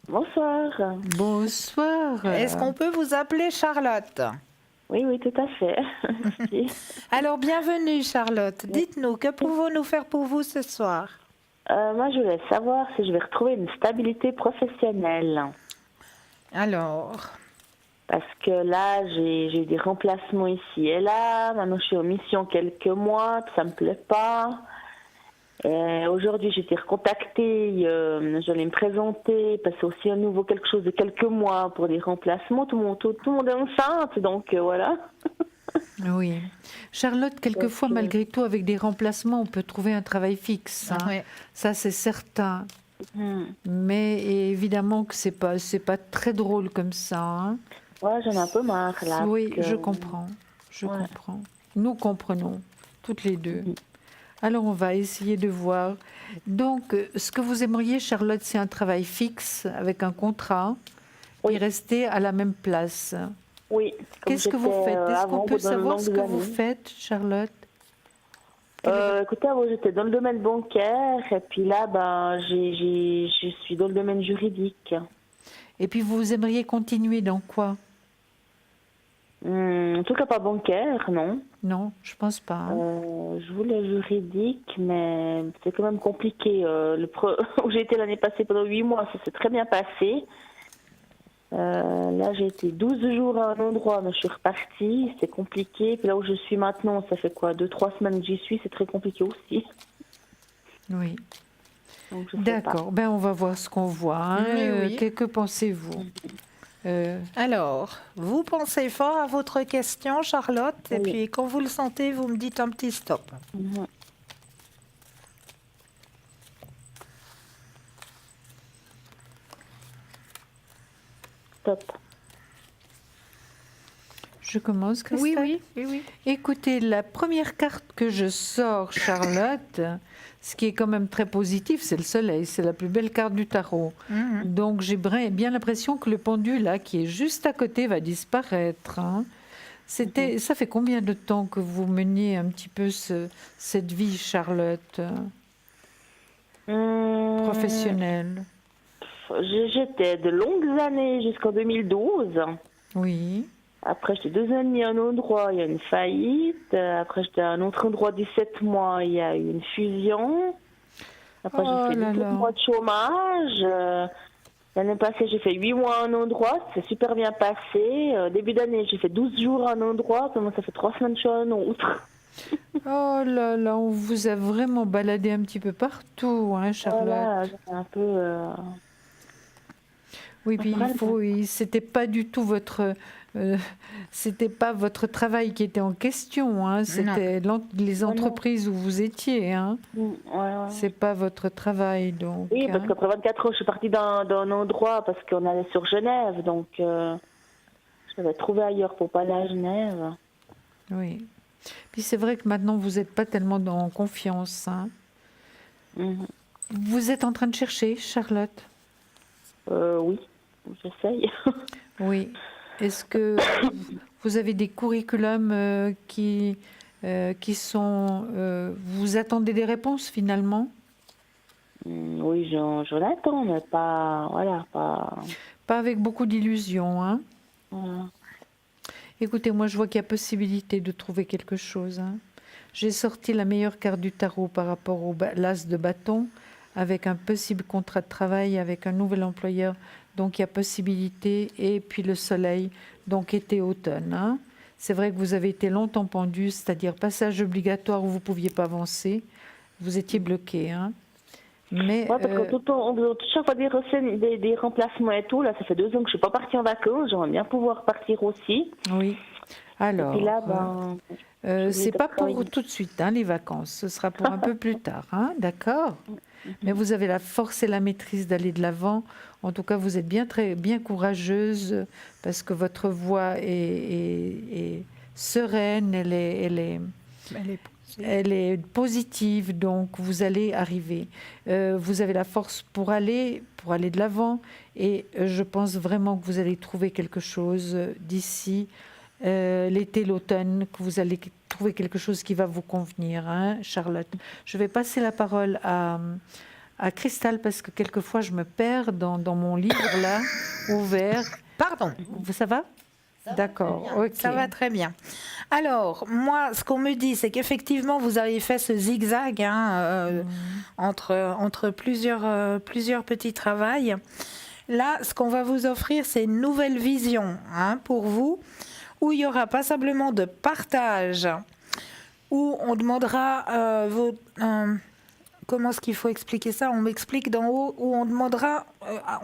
Bonsoir. Bonsoir. Est-ce qu'on peut vous appeler Charlotte? Oui, tout à fait. Merci. Alors, bienvenue, Charlotte. Dites-nous, que pouvons-nous faire pour vous ce soir? Moi, je voulais savoir si je vais retrouver une stabilité professionnelle. Alors, Parce que là, j'ai eu des remplacements ici et là. Maintenant, je suis en mission quelques mois, puis ça me plaît pas. Aujourd'hui, j'ai été recontactée. J'allais me présenter, passer aussi à nouveau quelque chose de quelques mois pour des remplacements. Tout le monde est enceinte, donc voilà. Oui. Charlotte, quelquefois, malgré tout, avec des remplacements, on peut trouver un travail fixe. Hein. ouais. Ça, c'est certain. Mais évidemment que c'est pas très drôle comme ça. Hein. Ouais, j'en ai un peu marre là. Oui, parce que- je comprends. Je Ouais. comprends. Nous comprenons, toutes les deux. Alors, on va essayer de voir. Donc, ce que vous aimeriez, Charlotte, c'est un travail fixe avec un contrat Oui. et rester à la même place. Oui. comme Qu'est-ce que vous j'étais, faites? Est-ce avant, qu'on peut pendant de savoir ce que longues vous années. faites, Charlotte? Écoutez, avant, j'étais dans le domaine bancaire et puis là, je suis dans le domaine juridique. Et puis, vous aimeriez continuer dans quoi? En tout cas, pas bancaire, non. Non, je pense pas. Hein. Je voulais juridique, mais c'est quand même compliqué. Où j'ai été l'année passée pendant 8 mois, ça s'est très bien passé. Là, j'ai été 12 jours à un endroit, mais je suis repartie. C'est compliqué. Puis là où je suis maintenant, ça fait quoi, 2-3 semaines que j'y suis, c'est très compliqué aussi. Oui. Donc, je sais pas. D'accord. Ben, on va voir ce qu'on voit. Hein. Mais oui. Que pensez-vous? Alors, vous pensez fort à votre question, Charlotte, et Oui. puis quand vous le sentez, vous me dites un petit stop. Mhm. Top. Je commence, Christelle? oui. Écoutez, la première carte que je sors, Charlotte, ce qui est quand même très positif, c'est le soleil. C'est la plus belle carte du tarot. Mhm. Donc, j'ai bien l'impression que le pendule, là, qui est juste à côté, va disparaître. Hein. Ça fait combien de temps que vous meniez un petit peu cette vie, Charlotte, professionnelle? J'étais de longues années jusqu'en 2012. Oui. Après, j'étais 2 ans et demi à un endroit, il y a une faillite. Après, j'étais à un autre endroit 17 mois, il y a eu une fusion. Après, Oh j'ai fait là 17 là. mois de chômage. L'année passée, j'ai fait 8 mois à un endroit, c'est super bien passé. Début d'année, j'ai fait 12 jours à un endroit, comment ça fait 3 semaines que je suis à un autre. Oh là là, on vous a vraiment baladé un petit peu partout, hein, Charlotte. Voilà, j'ai un peu... Oui, puis Vraiment. c'était pas du tout c'était pas votre travail qui était en question, hein, c'était les entreprises où vous étiez, hein. ouais. C'est pas votre travail, donc. Oui, parce hein. qu'après 24 heures, je suis partie d'un endroit parce qu'on allait sur Genève, donc je devais trouver ailleurs pour pas aller à Genève. Oui. Puis c'est vrai que maintenant vous n'êtes pas tellement en confiance, hein. Mhm. Vous êtes en train de chercher, Charlotte? Oui, j'essaye. Oui. Est-ce que vous avez des curriculums qui sont... vous attendez des réponses finalement? Oui, j'en attends, mais pas... Voilà, pas... Pas avec beaucoup d'illusions, hein? Voilà. Écoutez, moi je vois qu'il y a possibilité de trouver quelque chose. Hein. J'ai sorti la meilleure carte du tarot par rapport au l'as de bâton, avec un possible contrat de travail, avec un nouvel employeur. Donc il y a possibilité, et puis le soleil, donc été-automne. Hein. C'est vrai que vous avez été longtemps pendu, c'est-à-dire passage obligatoire où vous ne pouviez pas avancer. Vous étiez bloqué. Hein. Mais Ouais, parce que on doit chaque fois des remplacements et tout. Là, ça fait 2 ans que je ne suis pas partie en vacances. J'aimerais bien pouvoir partir aussi. oui. Alors, Et puis là, c'est de pas pour travailler. tout de suite, hein, les vacances. Ce sera pour un peu plus tard, hein, d'accord? Mais vous avez la force et la maîtrise d'aller de l'avant. En tout cas, vous êtes bien courageuse parce que votre voix est sereine, elle est positive, donc vous allez arriver. Vous avez la force pour aller de l'avant et je pense vraiment que vous allez trouver quelque chose d'ici l'été, l'automne, que vous allez trouver quelque chose qui va vous convenir, hein, Charlotte. Je vais passer la parole à Cristal parce que quelquefois je me perds dans mon livre là, ouvert. Pardon. Ça va? D'accord, ok. Ça va très bien. Alors, moi, ce qu'on me dit, c'est qu'effectivement, vous avez fait ce zigzag entre plusieurs petits travails. Là, ce qu'on va vous offrir, c'est une nouvelle vision pour vous, où il n'y aura pas simplement de partage, où on demandera comment est-ce qu'il faut expliquer ça? On m'explique d'en haut, où on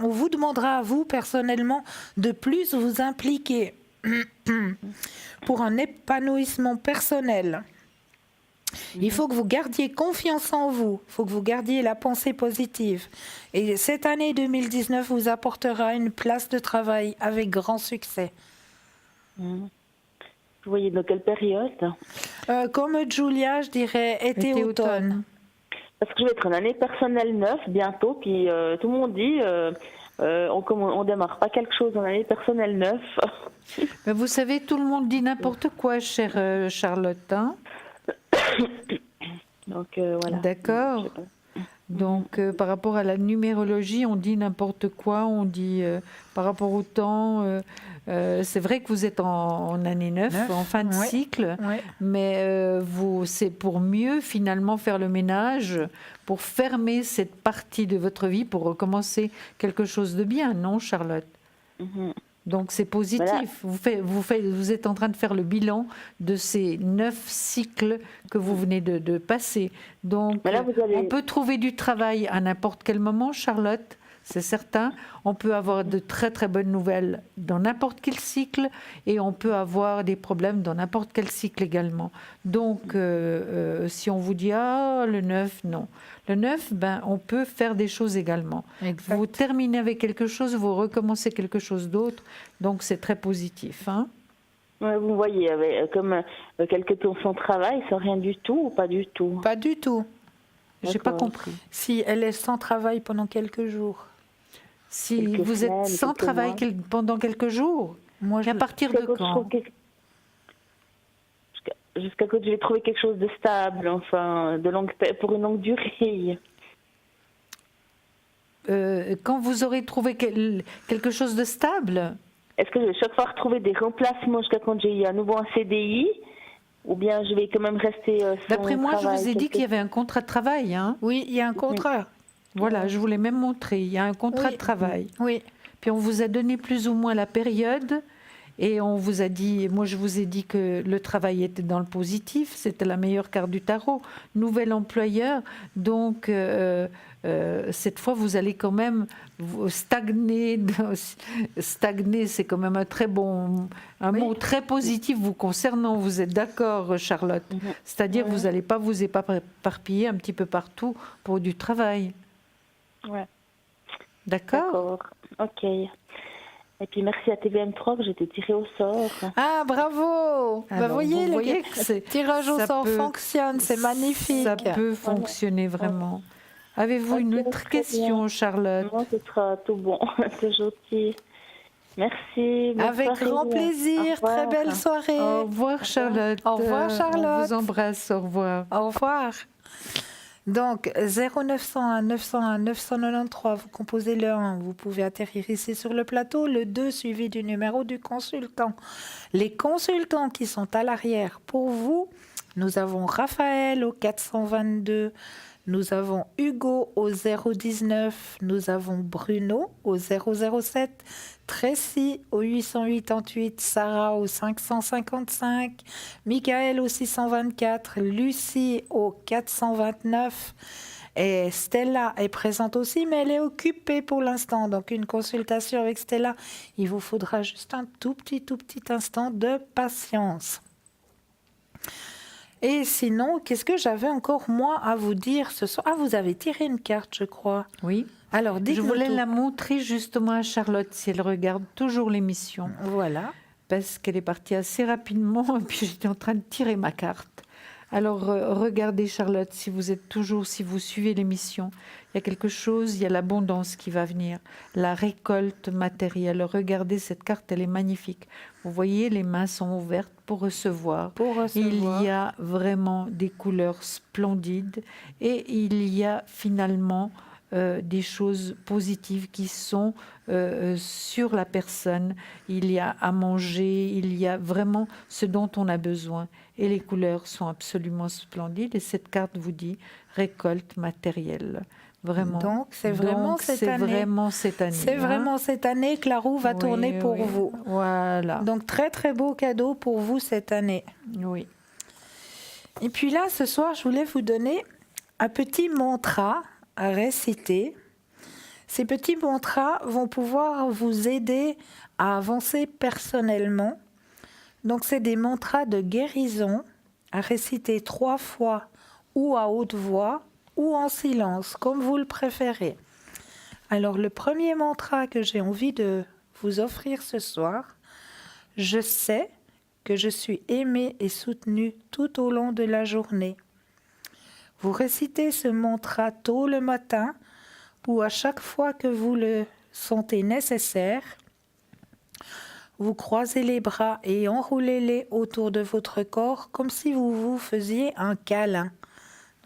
vous demandera à vous, personnellement, de plus vous impliquer pour un épanouissement personnel. Il faut que vous gardiez confiance en vous, il faut que vous gardiez la pensée positive. Et cette année 2019 vous apportera une place de travail avec grand succès. Vous voyez dans quelle période? Comme Julia, je dirais été-automne. Parce que je vais être une année personnelle neuve bientôt, puis tout le monde dit on démarre pas quelque chose en année personnelle neuve. Mais vous savez, tout le monde dit n'importe quoi, chère Charlotte. Hein? Donc voilà. D'accord. Donc par rapport à la numérologie, on dit n'importe quoi, on dit par rapport au temps. C'est vrai que vous êtes en année 9, en fin de cycle, mais c'est pour mieux finalement faire le ménage, pour fermer cette partie de votre vie, pour recommencer quelque chose de bien, non, Charlotte? Donc c'est positif. Voilà. Vous êtes en train de faire le bilan de ces 9 cycles que vous venez de passer. Donc on peut trouver du travail à n'importe quel moment, Charlotte. C'est certain. On peut avoir de très très bonnes nouvelles dans n'importe quel cycle et on peut avoir des problèmes dans n'importe quel cycle également. Donc si on vous dit le 9, non. Le 9, on peut faire des choses également. Exact. Vous terminez avec quelque chose, vous recommencez quelque chose d'autre. Donc c'est très positif. Hein? Ouais, vous voyez, comme quelques tours sans travail, sans rien du tout ou pas du tout? Pas du tout. J'ai pas compris. Si elle est sans travail pendant quelques jours. Si vous êtes sans travail pendant quelques jours, à partir de quand? Jusqu'à quand je vais trouver quelque chose de stable, enfin, pour une longue durée. Quand vous aurez trouvé quelque chose de stable? Est-ce que je vais chaque fois retrouver des remplacements jusqu'à quand j'ai eu à nouveau un CDI? Ou bien je vais quand même rester sans D'après moi, travail, je vous ai dit qu'il y avait un contrat de travail. Hein? Oui, il y a un contrat. Oui. Voilà, je vous l'ai même montré. Il y a un contrat de travail. Oui. Puis on vous a donné plus ou moins la période et on vous a dit, moi je vous ai dit que le travail était dans le positif, c'était la meilleure carte du tarot. Nouvel employeur, donc cette fois vous allez quand même stagner. Stagner, c'est quand même un mot très positif vous concernant. Vous êtes d'accord, Charlotte? C'est-à-dire que vous n'allez pas vous éparpiller un petit peu partout pour du travail. Ouais. D'accord. Ok. Et puis merci à TVM3 que j'ai été tirée au sort. Ah, bravo! Vous voyez que le tirage au sort fonctionne, c'est magnifique. Ça peut fonctionner vraiment. Avez-vous une autre question, Charlotte? Non, ce sera tout bon. C'est gentil. Merci. Avec grand plaisir. Très belle soirée. Au revoir, Charlotte. Au revoir, Charlotte. On vous embrasse. Au revoir. Au revoir. Donc, 0901 901 993, vous composez le 1, vous pouvez atterrir ici sur le plateau, le 2 suivi du numéro du consultant. Les consultants qui sont à l'arrière pour vous, nous avons Raphaël au 422, nous avons Hugo au 019, nous avons Bruno au 007, Tracy au 888, Sarah au 555, Michael au 624, Lucie au 429, Et Stella est présente aussi, mais elle est occupée pour l'instant. Donc, une consultation avec Stella, il vous faudra juste un tout petit instant de patience. Et sinon, qu'est-ce que j'avais encore, moi, à vous dire ce soir? Ah, vous avez tiré une carte, je crois. Oui. Alors, Je dites-nous voulais tout. la montrer justement à Charlotte, si elle regarde toujours l'émission. Voilà. Parce qu'elle est partie assez rapidement, et puis j'étais en train de tirer ma carte. Alors, regardez Charlotte, si vous suivez l'émission, il y a quelque chose, il y a l'abondance qui va venir, la récolte matérielle. Regardez cette carte, elle est magnifique. Vous voyez, les mains sont ouvertes pour recevoir. Il y a vraiment des couleurs splendides et il y a finalement des choses positives qui sont sur la personne. Il y a à manger, il y a vraiment ce dont on a besoin. Et les couleurs sont absolument splendides. Et cette carte vous dit récolte matérielle. Vraiment. Donc, c'est vraiment cette année. C'est vraiment cette année que la roue va tourner pour vous. Voilà. Donc, très, très beau cadeau pour vous cette année. Oui. Et puis là, ce soir, je voulais vous donner un petit mantra à réciter. Ces petits mantras vont pouvoir vous aider à avancer personnellement. Donc, c'est des mantras de guérison à réciter 3 fois ou à haute voix ou en silence, comme vous le préférez. Alors, le premier mantra que j'ai envie de vous offrir ce soir, je sais que je suis aimée et soutenue tout au long de la journée. Vous récitez ce mantra tôt le matin ou à chaque fois que vous le sentez nécessaire. Vous croisez les bras et enroulez-les autour de votre corps comme si vous vous faisiez un câlin.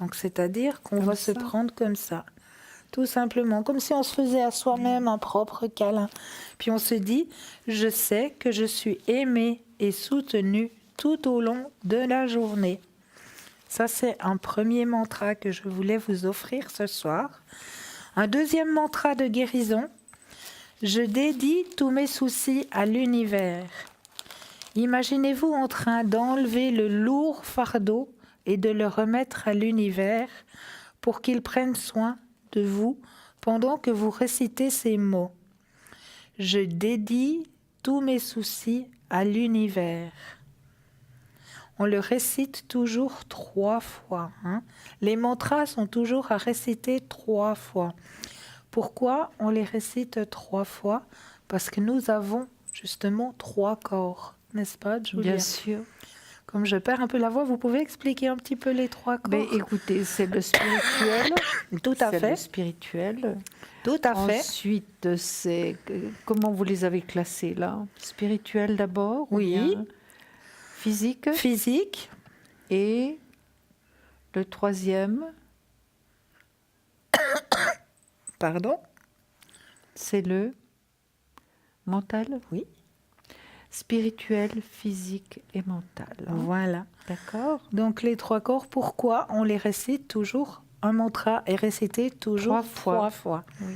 Donc, c'est-à-dire qu'on va se prendre comme ça, tout simplement, comme si on se faisait à soi-même un propre câlin. Puis on se dit, je sais que je suis aimée et soutenue tout au long de la journée. Ça, c'est un premier mantra que je voulais vous offrir ce soir. Un deuxième mantra de guérison. Je dédie tous mes soucis à l'univers. Imaginez-vous en train d'enlever le lourd fardeau et de le remettre à l'univers pour qu'il prenne soin de vous pendant que vous récitez ces mots. Je dédie tous mes soucis à l'univers. On le récite toujours 3 fois. Les mantras sont toujours à réciter 3 fois. Pourquoi on les récite 3 fois? Parce que nous avons justement 3 corps, n'est-ce pas, Julia? Bien sûr. Comme je perds un peu la voix, vous pouvez expliquer un petit peu les 3 corps? Mais écoutez, c'est le spirituel. Tout à C'est fait. le spirituel. Tout à fait. Ensuite, c'est comment vous les avez classés là? Spirituel d'abord? ou Oui. bien physique? Physique. Et le troisième, Pardon? c'est le mental? Oui. Spirituel, physique et mental. Voilà. D'accord? Donc les 3 corps, pourquoi on les récite toujours? Un mantra est récité toujours 3 fois. Oui.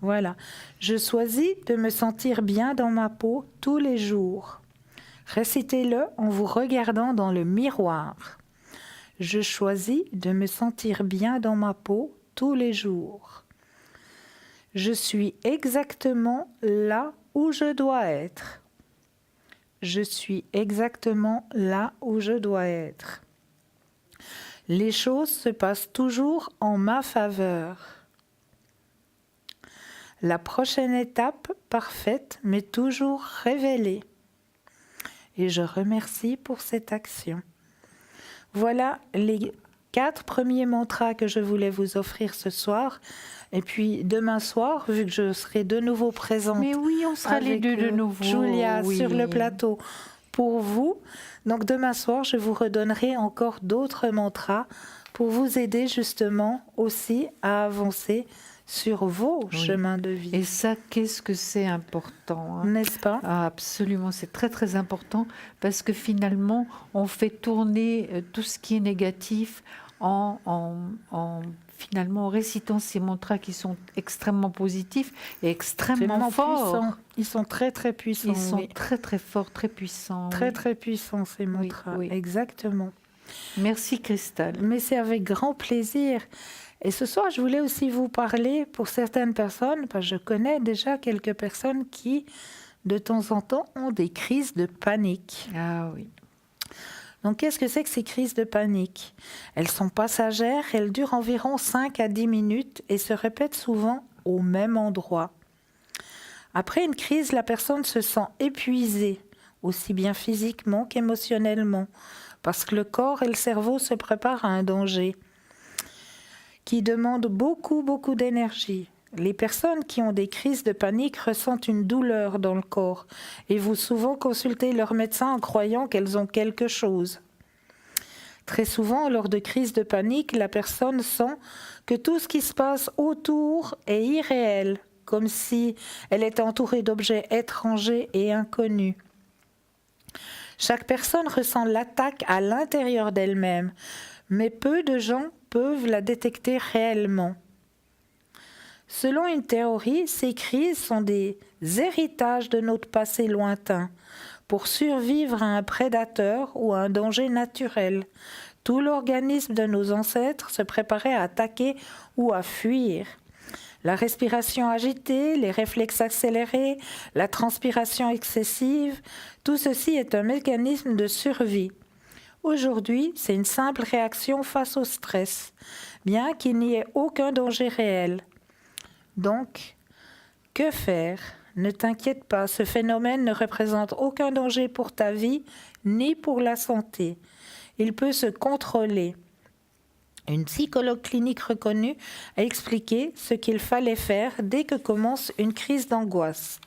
Voilà. Je choisis de me sentir bien dans ma peau tous les jours. Récitez-le en vous regardant dans le miroir. Je choisis de me sentir bien dans ma peau tous les jours. Je suis exactement là où je dois être. Je suis exactement là où je dois être. Les choses se passent toujours en ma faveur. La prochaine étape parfaite m'est toujours révélée. Et je remercie pour cette action. Voilà les 4 premiers mantras que je voulais vous offrir ce soir. Et puis demain soir, vu que je serai de nouveau présente, Mais oui, on sera les avec deux de nouveau. Julia oui. sur le plateau pour vous. Donc demain soir, je vous redonnerai encore d'autres mantras pour vous aider justement aussi à avancer sur vos chemins de vie. Et ça, qu'est-ce que c'est important, hein? N'est-ce pas? Ah, absolument, c'est très très important parce que finalement, on fait tourner tout ce qui est négatif finalement en récitant ces mantras qui sont extrêmement positifs et extrêmement forts. Puissants. Ils sont très très puissants. Ils sont oui. très très forts, très puissants. Très oui. très puissants ces mantras. oui. Exactement. Merci Christelle. Mais c'est avec grand plaisir. Et ce soir, je voulais aussi vous parler pour certaines personnes, parce que je connais déjà quelques personnes qui, de temps en temps, ont des crises de panique. Ah oui. Donc, qu'est-ce que c'est que ces crises de panique? Elles sont passagères, elles durent environ 5 à 10 minutes et se répètent souvent au même endroit. Après une crise, la personne se sent épuisée, aussi bien physiquement qu'émotionnellement, parce que le corps et le cerveau se préparent à un danger qui demande beaucoup d'énergie. Les personnes qui ont des crises de panique ressentent une douleur dans le corps et vont souvent consulter leur médecin en croyant qu'elles ont quelque chose. Très souvent, lors de crises de panique, la personne sent que tout ce qui se passe autour est irréel, comme si elle était entourée d'objets étrangers et inconnus. Chaque personne ressent l'attaque à l'intérieur d'elle-même, mais peu de gens peuvent la détecter réellement. Selon une théorie, ces crises sont des héritages de notre passé lointain. Pour survivre à un prédateur ou à un danger naturel, tout l'organisme de nos ancêtres se préparait à attaquer ou à fuir. La respiration agitée, les réflexes accélérés, la transpiration excessive, tout ceci est un mécanisme de survie. Aujourd'hui, c'est une simple réaction face au stress, bien qu'il n'y ait aucun danger réel. Donc, que faire? Ne t'inquiète pas, ce phénomène ne représente aucun danger pour ta vie ni pour la santé. Il peut se contrôler. Une psychologue clinique reconnue a expliqué ce qu'il fallait faire dès que commence une crise d'angoisse.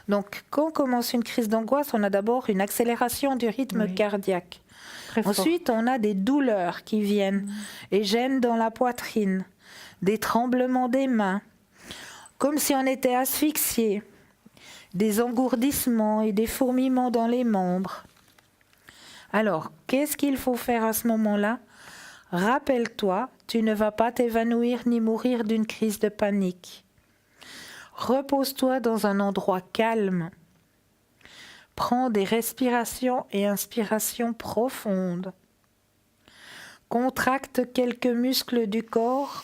Donc, quand commence une crise d'angoisse, on a d'abord une accélération du rythme cardiaque. Ensuite, on a des douleurs qui viennent et gênent dans la poitrine, des tremblements des mains, comme si on était asphyxié, des engourdissements et des fourmillements dans les membres. Alors, qu'est-ce qu'il faut faire à ce moment-là? Rappelle-toi, tu ne vas pas t'évanouir ni mourir d'une crise de panique. Repose-toi dans un endroit calme. Prends des respirations et inspirations profondes. Contracte quelques muscles du corps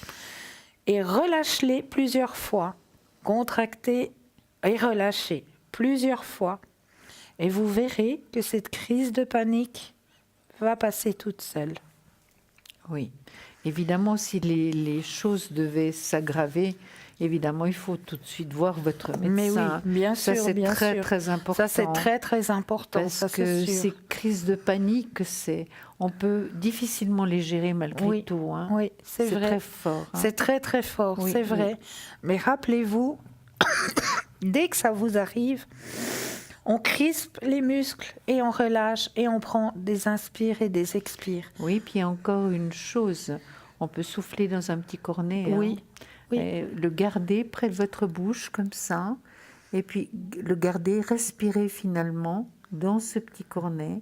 et relâche-les plusieurs fois. Contractez et relâchez plusieurs fois. Et vous verrez que cette crise de panique va passer toute seule. Oui. Évidemment, si les choses devaient s'aggraver, évidemment, il faut tout de suite voir votre médecin. Mais oui, bien sûr, ça, c'est bien très, sûr. très important. Ça, c'est très, très important. Parce ça, que c'est sûr. ces crises de panique, on peut difficilement les gérer malgré tout. Hein. Oui, c'est vrai. C'est très fort. Hein. C'est très, très fort, Oui, c'est vrai. oui. Mais rappelez-vous, dès que ça vous arrive, on crispe les muscles et on relâche et on prend des inspires et des expires. Oui, puis il y a encore une chose. On peut souffler dans un petit cornet. Oui. Hein. Oui. Et le garder près de votre bouche, comme ça. Et puis le garder, respirer finalement dans ce petit cornet.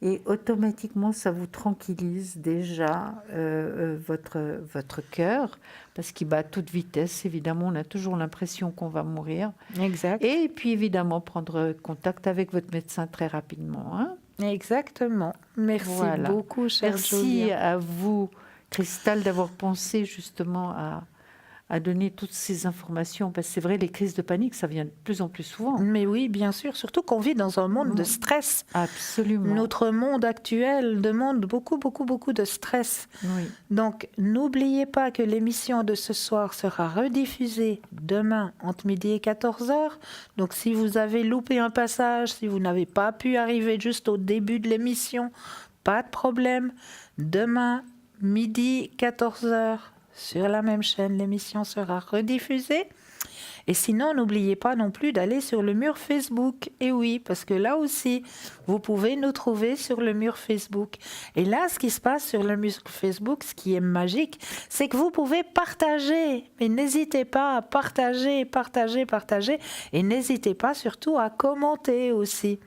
Et automatiquement, ça vous tranquillise déjà votre cœur, parce qu'il bat à toute vitesse. Évidemment, on a toujours l'impression qu'on va mourir. Exact. Et puis, évidemment, prendre contact avec votre médecin très rapidement. Hein. Exactement. Merci Voilà. beaucoup, chère Merci Julia. à vous, Christelle, d'avoir pensé justement à donner toutes ces informations. Parce que c'est vrai, les crises de panique, ça vient de plus en plus souvent. Mais oui, bien sûr, surtout qu'on vit dans un monde de stress. Absolument. Notre monde actuel demande beaucoup de stress. Oui. Donc, n'oubliez pas que l'émission de ce soir sera rediffusée demain entre midi et 14h. Donc, si vous avez loupé un passage, si vous n'avez pas pu arriver juste au début de l'émission, pas de problème. Demain, midi, 14h, sur la même chaîne, l'émission sera rediffusée. Et sinon, n'oubliez pas non plus d'aller sur le mur Facebook. Et oui, parce que là aussi, vous pouvez nous trouver sur le mur Facebook. Et là, ce qui se passe sur le mur Facebook, ce qui est magique, c'est que vous pouvez partager. Mais n'hésitez pas à partager. Et n'hésitez pas surtout à commenter aussi.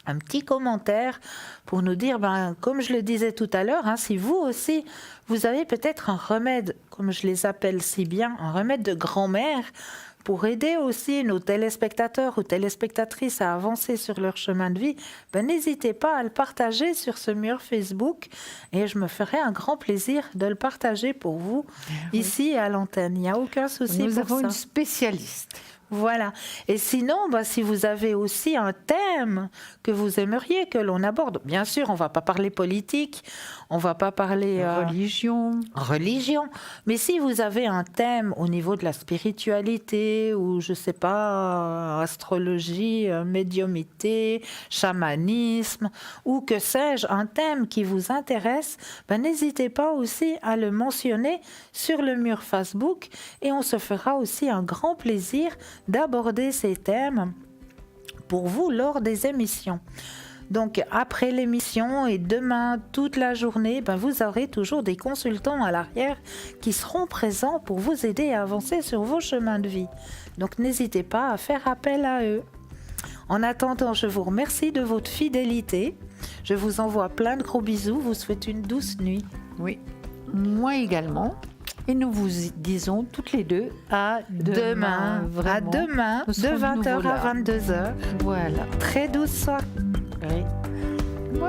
Un petit commentaire pour nous dire, comme je le disais tout à l'heure, si vous aussi, vous avez peut-être un remède, comme je les appelle si bien, un remède de grand-mère pour aider aussi nos téléspectateurs ou téléspectatrices à avancer sur leur chemin de vie, n'hésitez pas à le partager sur ce mur Facebook et je me ferai un grand plaisir de le partager pour vous ici à l'antenne. Il n'y a aucun souci pour ça. Nous avons une spécialiste. Voilà. Et sinon, si vous avez aussi un thème que vous aimeriez que l'on aborde, bien sûr, on ne va pas parler politique, on ne va pas parler religion, mais si vous avez un thème au niveau de la spiritualité ou, je ne sais pas, astrologie, médiumité, chamanisme ou que sais-je, un thème qui vous intéresse, n'hésitez pas aussi à le mentionner sur le mur Facebook et on se fera aussi un grand plaisir d'aborder ces thèmes pour vous lors des émissions. Donc après l'émission et demain toute la journée, vous aurez toujours des consultants à l'arrière qui seront présents pour vous aider à avancer sur vos chemins de vie. Donc n'hésitez pas à faire appel à eux. En attendant, je vous remercie de votre fidélité. Je vous envoie plein de gros bisous. Vous souhaite une douce nuit. Oui, moi également. Et nous vous disons toutes les deux à demain. À demain, de 20h à 22h. Voilà. Très douce soirée. Oui.